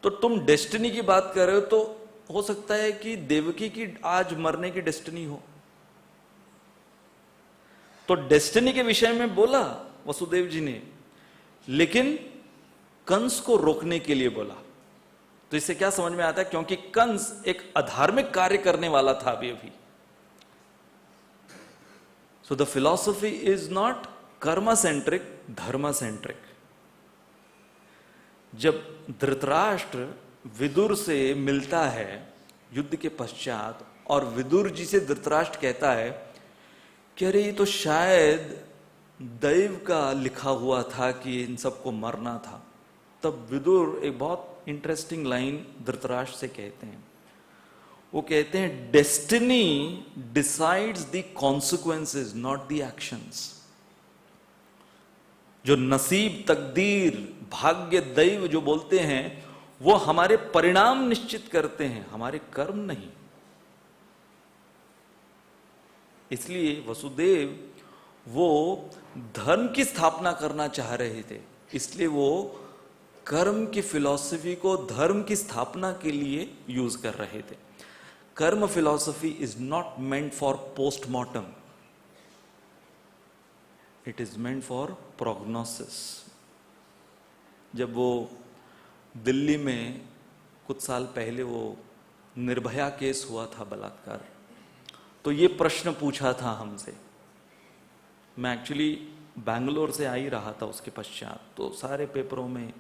तो तुम डेस्टिनी की बात कर रहे हो, तो हो सकता है कि देवकी की आज मरने की डेस्टिनी हो। तो डेस्टिनी के विषय में बोला वसुदेव जी ने, लेकिन कंस को रोकने के लिए बोला। तो इससे क्या समझ में आता है? क्योंकि कंस एक अधार्मिक कार्य करने वाला था अभी। So the philosophy is not कर्म सेंट्रिक, धर्म सेंट्रिक। जब धृतराष्ट्र विदुर से मिलता है युद्ध के पश्चात, और विदुर जी से धृतराष्ट्र कहता है कि अरे ये तो शायद दैव का लिखा हुआ था कि इन सबको मरना था, तब विदुर एक बहुत इंटरेस्टिंग लाइन धृतराष्ट्र से कहते हैं। वो कहते हैं, destiny decides the consequences, not the actions. जो नसीब, तकदीर, भाग्य, दैव जो बोलते हैं, वो हमारे परिणाम निश्चित करते हैं, हमारे कर्म नहीं। इसलिए वसुदेव वो धर्म की स्थापना करना चाह रहे थे, इसलिए वो कर्म की फिलॉसफी को धर्म की स्थापना के लिए यूज कर रहे थे। कर्म philosophy is not meant for postmortem, it is meant for prognosis. जब वो दिल्ली में कुछ साल पहले वो निर्भया केस हुआ था, बलात्कार, तो ये प्रश्न पूछा था हमसे। मैं एक्चुअली बैंगलोर से आ ही रहा था उसके पश्चात, तो सारे पेपरों में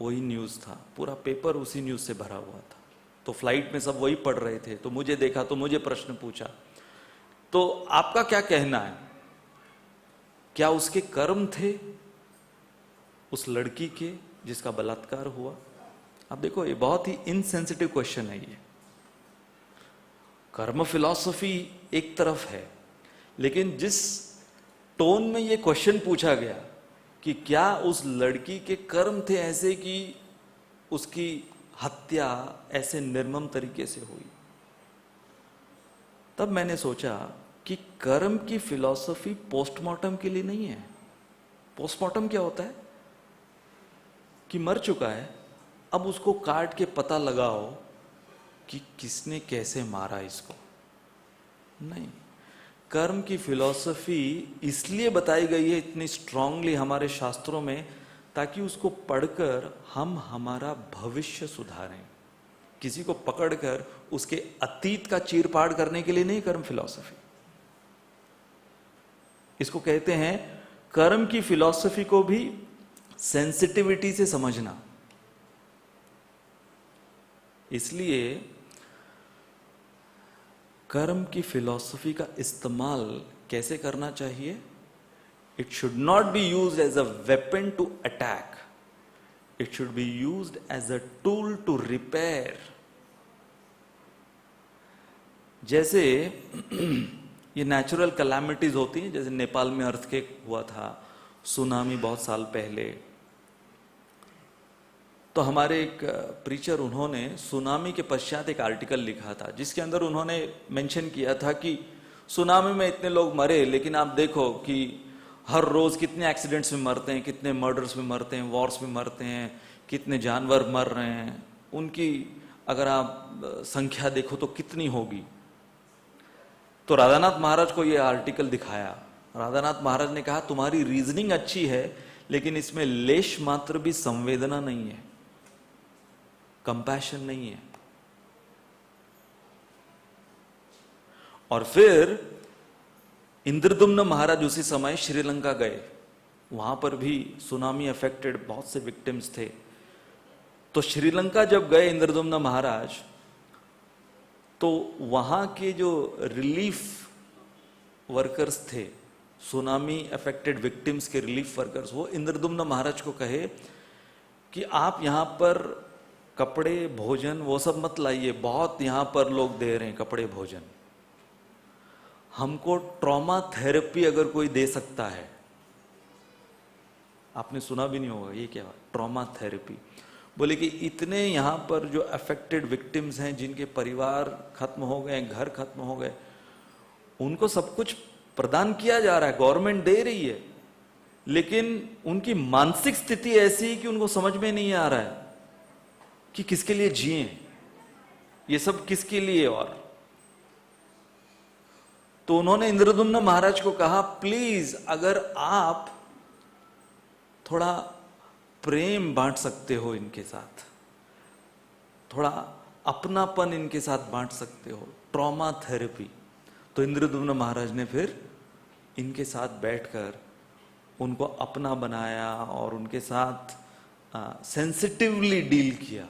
वही न्यूज़ था, पूरा पेपर उसी न्यूज़ से भरा हुआ था। तो फ्लाइट में सब वही पढ़ रहे थे, तो मुझे देखा, तो मुझे प्रश्न पूछा, तो आपका क्या कहना है, क्या उसके कर्म थे उस लड़की के जिसका बलात्कार हुआ? अब देखो, ये बहुत ही इनसेंसिटिव क्वेश्चन है ये। कर्म फिलॉसफी एक तरफ है, लेकिन जिस टोन में ये क्वेश्चन पूछा गया कि क्या उस लड़की के कर्म थे ऐसे कि उसकी हत्या ऐसे निर्मम तरीके से हुई, तब मैंने सोचा कि कर्म की फिलॉसफी पोस्टमार्टम के लिए नहीं है। पोस्टमार्टम क्या होता है कि मर चुका है, अब उसको काट के पता लगाओ कि किसने कैसे मारा इसको। नहीं, कर्म की फिलॉसफी इसलिए बताई गई है इतनी स्ट्रांगली हमारे शास्त्रों में, ताकि उसको पढ़कर हम हमारा भविष्य सुधारें। किसी को पकड़कर उसके अतीत का चीरफाड़ करने के लिए नहीं कर्म फिलॉसफी। इसको कहते हैं, कर्म की फिलॉसफी को भी सेंसिटिविटी से समझना। इसलिए कर्म की फिलॉसफी का इस्तेमाल कैसे करना चाहिए? It should not be used as a weapon to attack, it should be used as a tool to repair. जैसे ये नेचुरल कैलामिटीज होती हैं, जैसे नेपाल में अर्थक्वेक हुआ था, सुनामी बहुत साल पहले, तो हमारे एक प्रीचर, उन्होंने सुनामी के पश्चात एक आर्टिकल लिखा था, जिसके अंदर उन्होंने मेंशन किया था कि सुनामी में इतने लोग मरे, लेकिन आप देखो कि हर रोज कितने एक्सीडेंट्स में मरते हैं, कितने मर्डर्स में मरते हैं, वॉर्स में मरते हैं, कितने जानवर मर रहे हैं, उनकी अगर आप संख्या देखो तो कितनी होगी। तो राधानाथ महाराज को यह आर्टिकल दिखाया। राधानाथ महाराज ने कहा तुम्हारी रीजनिंग अच्छी है, लेकिन इसमें लेश मात्र भी संवेदना नहीं है, कंपैशन नहीं है। और फिर इंद्रदुम्न महाराज उसी समय श्रीलंका गए, वहां पर भी सुनामी अफेक्टेड बहुत से विक्टिम्स थे। तो श्रीलंका जब गए इंद्रदुम्न महाराज, तो वहां के जो रिलीफ वर्कर्स थे, सुनामी अफेक्टेड विक्टिम्स के रिलीफ वर्कर्स, वो इंद्रदुम्न महाराज को कहे कि आप यहां पर कपड़े भोजन वो सब मत लाइए, बहुत यहां पर लोग दे रहे हैं कपड़े भोजन, हमको ट्रॉमा थेरेपी अगर कोई दे सकता है। आपने सुना भी नहीं होगा ये क्या, ट्रॉमा थेरेपी। बोले कि इतने यहां पर जो अफेक्टेड विक्टिम्स हैं, जिनके परिवार खत्म हो गए, घर खत्म हो गए, उनको सब कुछ प्रदान किया जा रहा है, गवर्नमेंट दे रही है, लेकिन उनकी मानसिक स्थिति ऐसी है कि उनको समझ में नहीं आ रहा है कि किसके लिए जिए, ये सब किसके लिए। और तो उन्होंने इंद्रदुम्न महाराज को कहा प्लीज अगर आप थोड़ा प्रेम बांट सकते हो इनके साथ, थोड़ा अपनापन इनके साथ बांट सकते हो, ट्रॉमा थेरेपी। तो इंद्रदुम्न महाराज ने फिर इनके साथ बैठकर उनको अपना बनाया और उनके साथ सेंसिटिवली डील किया।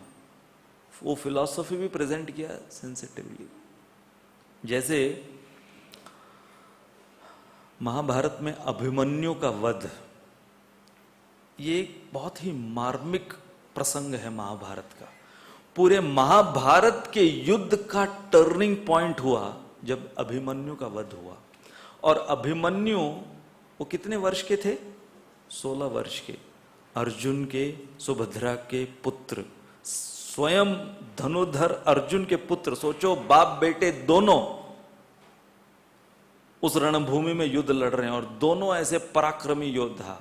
वो फिलॉसफी भी प्रेजेंट किया सेंसिटिवली। जैसे महाभारत में अभिमन्यु का वध, ये एक बहुत ही मार्मिक प्रसंग है महाभारत का। पूरे महाभारत के युद्ध का टर्निंग पॉइंट हुआ जब अभिमन्यु का वध हुआ। और अभिमन्यु वो कितने वर्ष के थे? 16 वर्ष के, अर्जुन के, सुभद्रा के पुत्र, स्वयं धनुधर अर्जुन के पुत्र। सोचो बाप बेटे दोनों उस रणभूमि में युद्ध लड़ रहे हैं और दोनों ऐसे पराक्रमी योद्धा।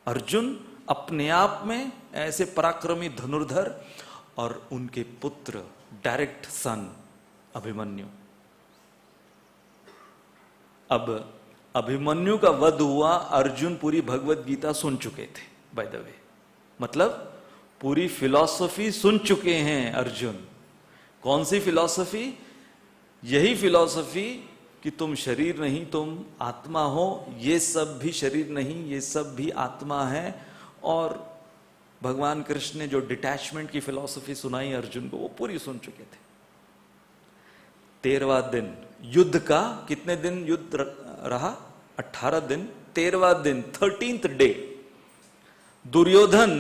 अर्जुन अपने आप में ऐसे पराक्रमी धनुर्धर और उनके पुत्र डायरेक्ट सन अभिमन्यु। अब अभिमन्यु का वध हुआ, अर्जुन पूरी भगवत गीता सुन चुके थे बाय द वे, मतलब पूरी फिलॉसफी सुन चुके हैं अर्जुन। कौन सी फिलॉसफी? यही फिलॉसफी कि तुम शरीर नहीं तुम आत्मा हो, ये सब भी शरीर नहीं ये सब भी आत्मा है। और भगवान कृष्ण ने जो डिटैचमेंट की फिलॉसफी सुनाई अर्जुन को, वो पूरी सुन चुके थे। 13वां दिन युद्ध का, कितने दिन युद्ध रहा? 18 दिन। 13वां दिन 13th डे दुर्योधन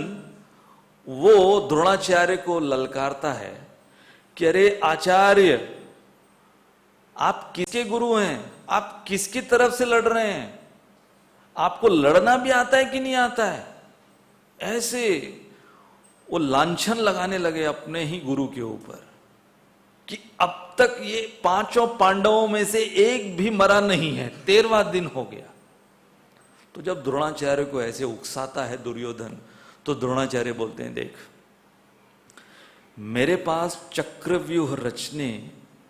वो द्रोणाचार्य को ललकारता है कि अरे आचार्य, आप किसके गुरु हैं? आप किसकी तरफ से लड़ रहे हैं? आपको लड़ना भी आता है कि नहीं आता है? ऐसे वो लांछन लगाने लगे अपने ही गुरु के ऊपर कि अब तक ये 5 पांडवों में से एक भी मरा नहीं है, 13वां दिन हो गया। तो जब द्रोणाचार्य को ऐसे उकसाता है दुर्योधन, तो द्रोणाचार्य बोलते हैं देख, मेरे पास चक्रव्यूह रचने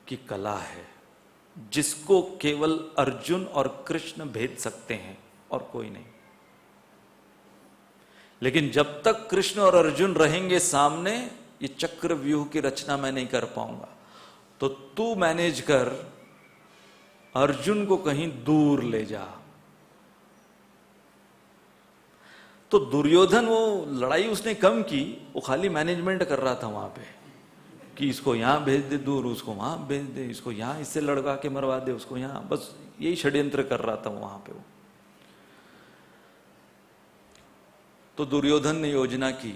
की कला है जिसको केवल अर्जुन और कृष्ण भेद सकते हैं और कोई नहीं। लेकिन जब तक कृष्ण और अर्जुन रहेंगे सामने, ये चक्रव्यूह की रचना मैं नहीं कर पाऊंगा। तो तू मैनेज कर, अर्जुन को कहीं दूर ले जा। तो दुर्योधन वो लड़ाई उसने कम की, वो खाली मैनेजमेंट कर रहा था वहां पे कि इसको यहां भेज दे दूर, उसको वहां भेज दे, इसको यहां इससे लड़का के मरवा दे, उसको यहां, बस यही षड्यंत्र कर रहा था वहां पे वो। तो दुर्योधन ने योजना की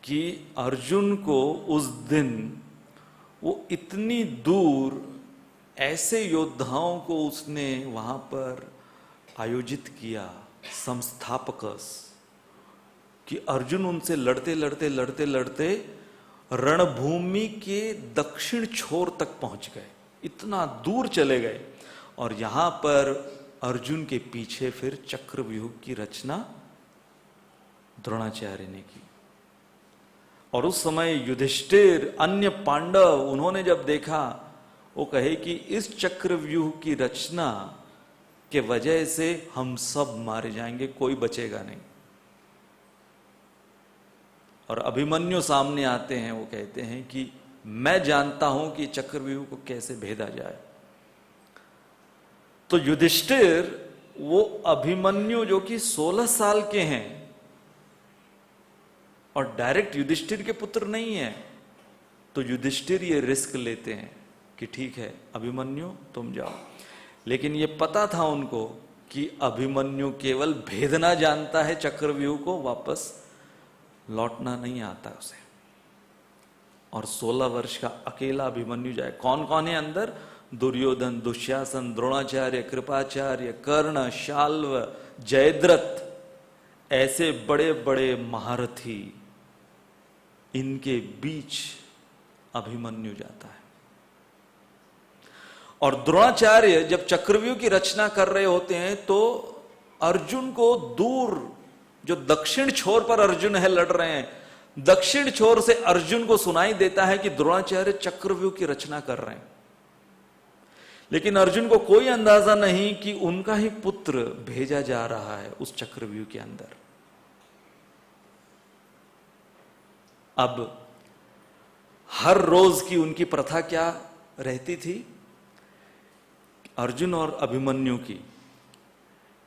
कि अर्जुन को उस दिन वो इतनी दूर ऐसे योद्धाओं को उसने वहां पर आयोजित किया, संस्थापकस, कि अर्जुन उनसे लड़ते लड़ते लड़ते लड़ते रणभूमि के दक्षिण छोर तक पहुंच गए, इतना दूर चले गए। और यहां पर अर्जुन के पीछे फिर चक्रव्यूह की रचना द्रोणाचार्य ने की। और उस समय युधिष्ठिर, अन्य पांडव, उन्होंने जब देखा, वो कहे कि इस चक्रव्यूह की रचना के वजह से हम सब मारे जाएंगे, कोई बचेगा नहीं। और अभिमन्यु सामने आते हैं, वो कहते हैं कि मैं जानता हूं कि चक्रव्यूह को कैसे भेदा जाए। तो युधिष्ठिर, वो अभिमन्यु जो कि 16 साल के हैं और डायरेक्ट युधिष्ठिर के पुत्र नहीं है, तो युधिष्ठिर ये रिस्क लेते हैं कि ठीक है अभिमन्यु तुम जाओ। लेकिन ये पता था उनको कि अभिमन्यु केवल भेदना जानता है, चक्रव्यूह को वापस लौटना नहीं आता उसे। और 16 वर्ष का अकेला अभिमन्यु जाए। कौन कौन है अंदर? दुर्योधन, दुश्शासन, द्रोणाचार्य, कृपाचार्य, कर्ण, शाल्व, जयद्रथ, ऐसे बड़े बड़े महारथी, इनके बीच अभिमन्यु जाता है। और द्रोणाचार्य जब चक्रव्यूह की रचना कर रहे होते हैं तो अर्जुन को दूर, जो दक्षिण छोर पर अर्जुन है लड़ रहे हैं, दक्षिण छोर से अर्जुन को सुनाई देता है कि द्रोणाचार्य चक्रव्यूह की रचना कर रहे हैं। लेकिन अर्जुन को कोई अंदाजा नहीं कि उनका ही पुत्र भेजा जा रहा है उस चक्रव्यूह के अंदर। अब हर रोज की उनकी प्रथा क्या रहती थी अर्जुन और अभिमन्यु की,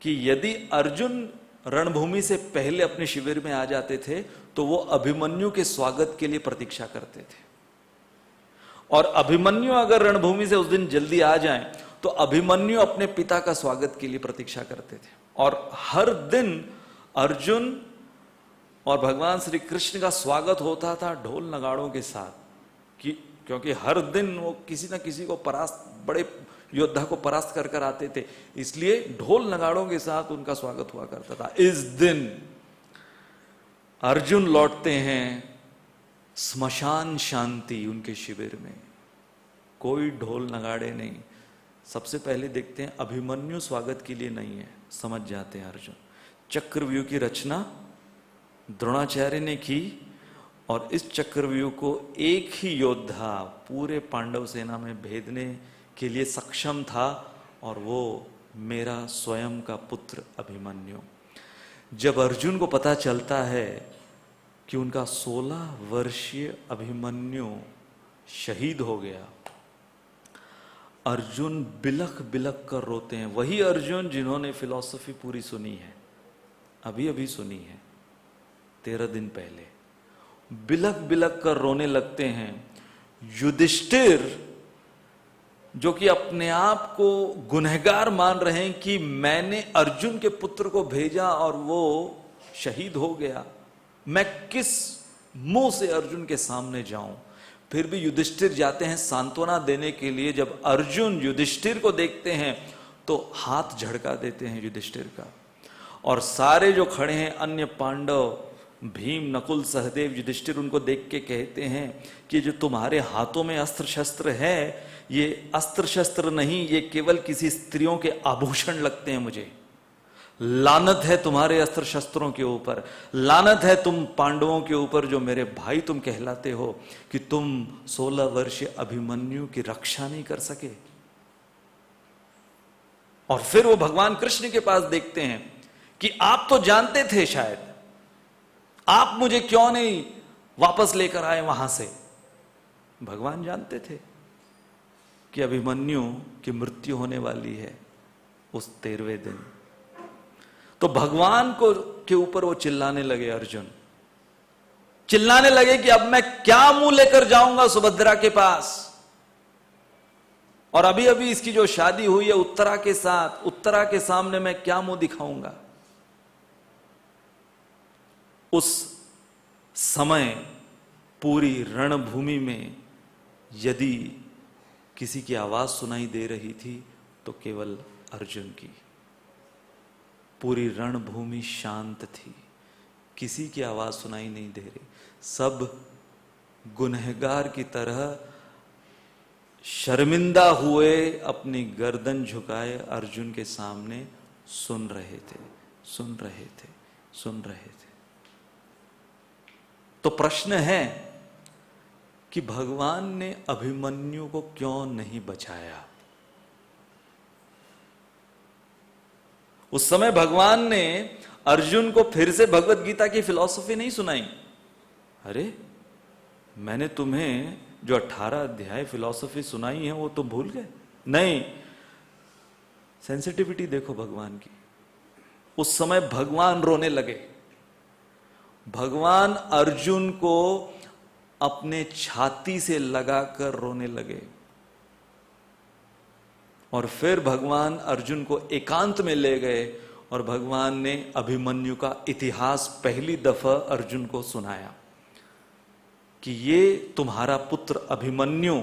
कि यदि अर्जुन रणभूमि से पहले अपने शिविर में आ जाते थे तो वो अभिमन्यु के स्वागत के लिए प्रतीक्षा करते थे। और अभिमन्यु अगर रणभूमि से उस दिन जल्दी आ जाएं तो अभिमन्यु अपने पिता का स्वागत के लिए प्रतीक्षा करते थे। और हर दिन अर्जुन और भगवान श्री कृष्ण का स्वागत होता था ढोल नगाड़ों के साथ, क्योंकि हर दिन वो किसी ना किसी को परास्त, बड़े योद्धा को परास्त कर कर आते थे, इसलिए ढोल नगाड़ों के साथ उनका स्वागत हुआ करता था। इस दिन अर्जुन लौटते हैं, स्मशान शांति उनके शिविर में, कोई ढोल नगाड़े नहीं। सबसे पहले देखते हैं अभिमन्यु स्वागत के लिए नहीं है, समझ जाते हैं अर्जुन। चक्रव्यूह की रचना द्रोणाचार्य ने की और इस चक्रव्यूह को एक ही योद्धा पूरे पांडव सेना में भेदने के लिए सक्षम था, और वो मेरा स्वयं का पुत्र अभिमन्यु। जब अर्जुन को पता चलता है कि उनका 16 वर्षीय अभिमन्यु शहीद हो गया, अर्जुन बिलख बिलख कर रोते हैं। वही अर्जुन जिन्होंने फिलॉसफी पूरी सुनी है, अभी अभी सुनी है 13 दिन पहले, बिलख बिलख कर रोने लगते हैं। युधिष्ठिर जो कि अपने आप को गुनहगार मान रहे हैं कि मैंने अर्जुन के पुत्र को भेजा और वो शहीद हो गया, मैं किस मुंह से अर्जुन के सामने जाऊं। फिर भी युधिष्ठिर जाते हैं सांत्वना देने के लिए। जब अर्जुन युधिष्ठिर को देखते हैं तो हाथ झड़का देते हैं युधिष्ठिर का। और सारे जो खड़े हैं अन्य पांडव, भीम, नकुल, सहदेव, युधिष्ठिर, उनको देख के कहते हैं कि जो तुम्हारे हाथों में अस्त्र शस्त्र है, ये अस्त्र शस्त्र नहीं, ये केवल किसी स्त्रियों के आभूषण लगते हैं मुझे। लानत है तुम्हारे अस्त्र शस्त्रों के ऊपर, लानत है तुम पांडवों के ऊपर जो मेरे भाई तुम कहलाते हो, कि तुम 16 वर्षीय अभिमन्यु की रक्षा नहीं कर सके। और फिर वो भगवान कृष्ण के पास देखते हैं कि आप तो जानते थे, शायद आप मुझे क्यों नहीं वापस लेकर आए वहां से। भगवान जानते थे कि अभिमन्यु की मृत्यु होने वाली है उस 13वें दिन। तो भगवान को के ऊपर वो चिल्लाने लगे, अर्जुन चिल्लाने लगे कि अब मैं क्या मुंह लेकर जाऊंगा सुभद्रा के पास। और अभी अभी इसकी जो शादी हुई है उत्तरा के साथ, उत्तरा के सामने मैं क्या मुंह दिखाऊंगा। उस समय पूरी रणभूमि में यदि किसी की आवाज सुनाई दे रही थी तो केवल अर्जुन की। पूरी रणभूमि शांत थी, किसी की आवाज सुनाई नहीं दे रही। सब गुनहगार की तरह शर्मिंदा हुए अपनी गर्दन झुकाए अर्जुन के सामने सुन रहे थे, सुन रहे थे, सुन रहे थे। तो प्रश्न है कि भगवान ने अभिमन्यु को क्यों नहीं बचाया? उस समय भगवान ने अर्जुन को फिर से भगवत गीता की फिलॉसफी नहीं सुनाई। अरे मैंने तुम्हें जो 18 अध्याय फिलॉसफी सुनाई है वो तुम भूल गए? नहीं, सेंसिटिविटी देखो भगवान की। उस समय भगवान रोने लगे। भगवान अर्जुन को अपने छाती से लगाकर रोने लगे और फिर भगवान अर्जुन को एकांत में ले गए और भगवान ने अभिमन्यु का इतिहास पहली दफा अर्जुन को सुनाया कि ये तुम्हारा पुत्र अभिमन्यु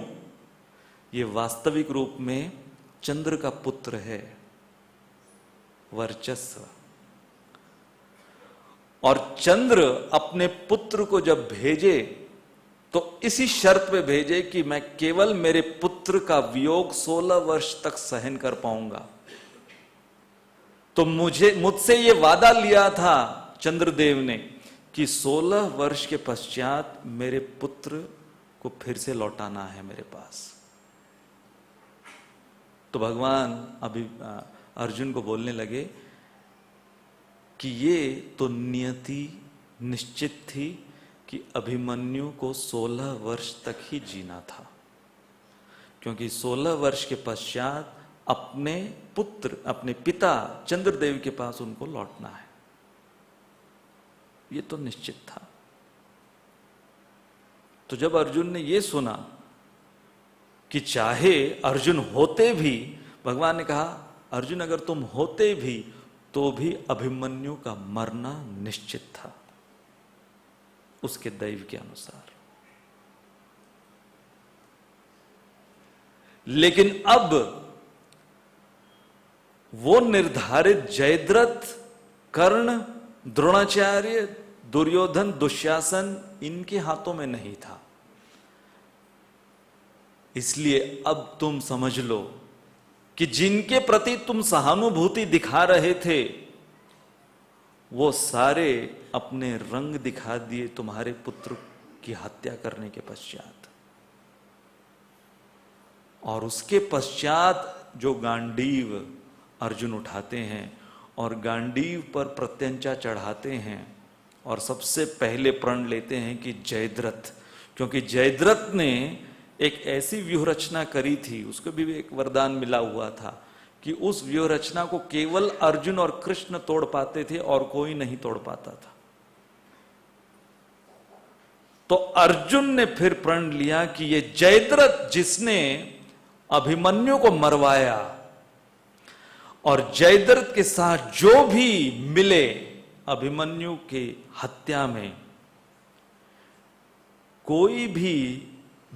ये वास्तविक रूप में चंद्र का पुत्र है, वर्चस्व। और चंद्र अपने पुत्र को जब भेजे तो इसी शर्त पे भेजे कि मैं केवल मेरे पुत्र का वियोग 16 वर्ष तक सहन कर पाऊंगा। तो मुझसे ये वादा लिया था चंद्रदेव ने कि 16 वर्ष के पश्चात मेरे पुत्र को फिर से लौटाना है मेरे पास। तो भगवान अभी अर्जुन को बोलने लगे कि ये तो नियति निश्चित थी कि अभिमन्यु को 16 वर्ष तक ही जीना था, क्योंकि 16 वर्ष के पश्चात अपने पुत्र अपने पिता चंद्रदेव के पास उनको लौटना है। ये तो निश्चित था। तो जब अर्जुन ने ये सुना कि चाहे अर्जुन होते भी, भगवान ने कहा अर्जुन अगर तुम होते भी तो भी अभिमन्यु का मरना निश्चित था उसके दैव के अनुसार। लेकिन अब वो निर्धारित जयद्रथ, कर्ण, द्रोणाचार्य, दुर्योधन, दुशासन इनके हाथों में नहीं था। इसलिए अब तुम समझ लो कि जिनके प्रति तुम सहानुभूति दिखा रहे थे वो सारे अपने रंग दिखा दिए तुम्हारे पुत्र की हत्या करने के पश्चात। और उसके पश्चात जो गांडीव अर्जुन उठाते हैं और गांडीव पर प्रत्यंचा चढ़ाते हैं और सबसे पहले प्रण लेते हैं कि जयद्रथ, क्योंकि जयद्रथ ने एक ऐसी व्यूह रचना करी थी, उसको भी एक वरदान मिला हुआ था कि उस व्यूह रचना को केवल अर्जुन और कृष्ण तोड़ पाते थे और कोई नहीं तोड़ पाता था। तो अर्जुन ने फिर प्रण लिया कि ये जयद्रथ जिसने अभिमन्यु को मरवाया और जयद्रथ के साथ जो भी मिले अभिमन्यु की हत्या में, कोई भी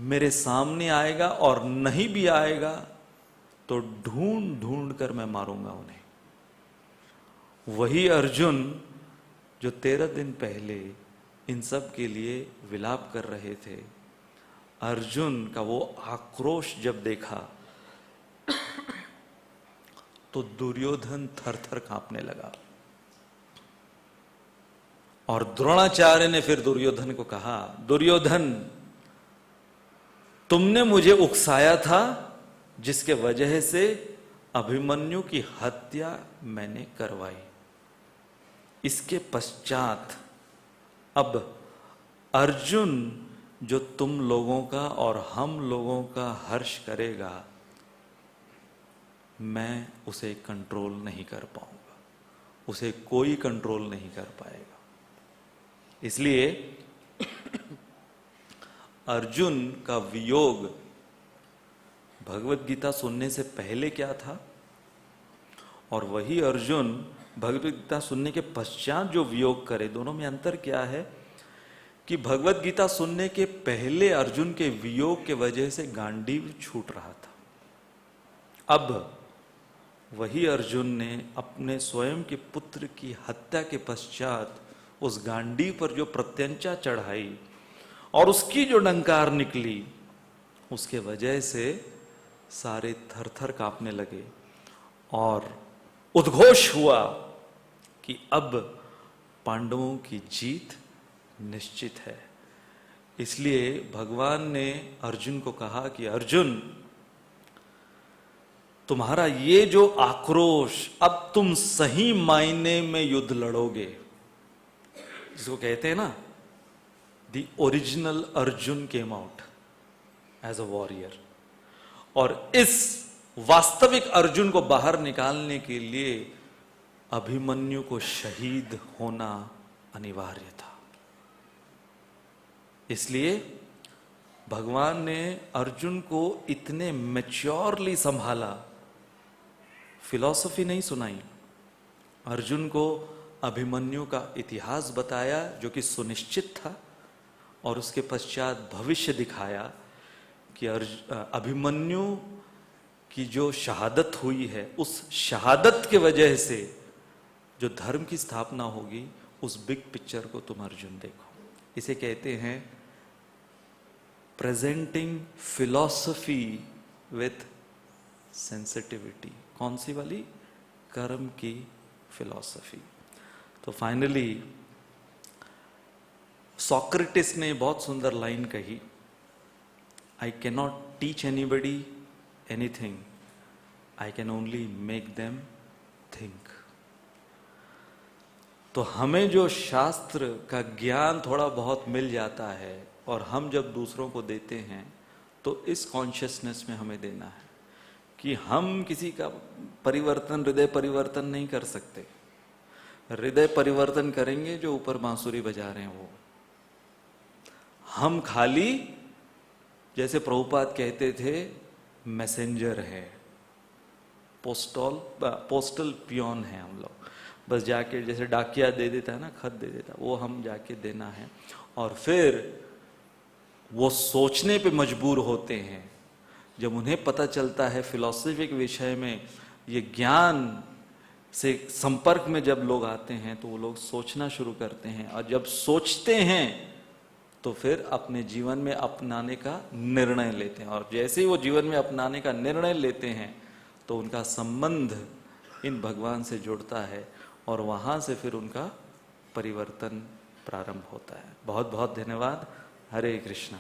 मेरे सामने आएगा और नहीं भी आएगा तो ढूंढ ढूंढ कर मैं मारूंगा उन्हें। वही अर्जुन जो 13 दिन पहले इन सब के लिए विलाप कर रहे थे, अर्जुन का वो आक्रोश जब देखा तो दुर्योधन थर थर कांपने लगा। और द्रोणाचार्य ने फिर दुर्योधन को कहा, दुर्योधन तुमने मुझे उकसाया था जिसके वजह से अभिमन्यु की हत्या मैंने करवाई। इसके पश्चात अब अर्जुन जो तुम लोगों का और हम लोगों का हर्ष करेगा, मैं उसे कंट्रोल नहीं कर पाऊंगा, उसे कोई कंट्रोल नहीं कर पाएगा। इसलिए अर्जुन का वियोग भगवत गीता सुनने से पहले क्या था और वही अर्जुन भगवत गीता सुनने के पश्चात जो वियोग करे, दोनों में अंतर क्या है कि भगवत गीता सुनने के पहले अर्जुन के वियोग के वजह से गांडीव छूट रहा था। अब वही अर्जुन ने अपने स्वयं के पुत्र की हत्या के पश्चात उस गांडीव पर जो प्रत्यंचा चढ़ाई और उसकी जो डंकार निकली, उसके वजह से सारे थर थर कांपने लगे और उद्घोष हुआ कि अब पांडवों की जीत निश्चित है। इसलिए भगवान ने अर्जुन को कहा कि अर्जुन, तुम्हारा ये जो आक्रोश, अब तुम सही मायने में युद्ध लड़ोगे, जिसको कहते हैं ना, the original Arjun came out as a warrior. और इस वास्तविक अर्जुन को बाहर निकालने के लिए अभिमन्यु को शहीद होना अनिवार्य था। इसलिए भगवान ने अर्जुन को इतने मैच्योरली संभाला, फिलॉसफी नहीं सुनाई, अर्जुन को अभिमन्यु का इतिहास बताया जो कि सुनिश्चित था, और उसके पश्चात भविष्य दिखाया कि अभिमन्यु की जो शहादत हुई है, उस शहादत के वजह से जो धर्म की स्थापना होगी, उस बिग पिक्चर को तुम अर्जुन देखो। इसे कहते हैं प्रेजेंटिंग फिलॉसफी विथ सेंसिटिविटी। कौन सी वाली? कर्म की फिलॉसफी। तो फाइनली सॉक्रेटिस ने बहुत सुंदर लाइन कही, I can not teach anybody anything, I can only make them think. तो हमें जो शास्त्र का ज्ञान थोड़ा बहुत मिल जाता है और हम जब दूसरों को देते हैं तो इस कॉन्शियसनेस में हमें देना है कि हम किसी का परिवर्तन, हृदय परिवर्तन नहीं कर सकते। हृदय परिवर्तन करेंगे जो ऊपर बांसुरी बजा रहे हैं वो। हम खाली, जैसे प्रभुपाद कहते थे, मैसेंजर है, पोस्टल पियोन है हम लोग। बस जाके जैसे डाकिया दे देता है ना, खत दे देता, वो हम जाके देना है। और फिर वो सोचने पे मजबूर होते हैं जब उन्हें पता चलता है फिलॉसफिक विषय में, ये ज्ञान से संपर्क में जब लोग आते हैं तो वो लोग सोचना शुरू करते हैं, और जब सोचते हैं तो फिर अपने जीवन में अपनाने का निर्णय लेते हैं। और जैसे ही वो जीवन में अपनाने का निर्णय लेते हैं तो उनका संबंध इन भगवान से जुड़ता है, और वहां से फिर उनका परिवर्तन प्रारंभ होता है। बहुत बहुत धन्यवाद। हरे कृष्णा।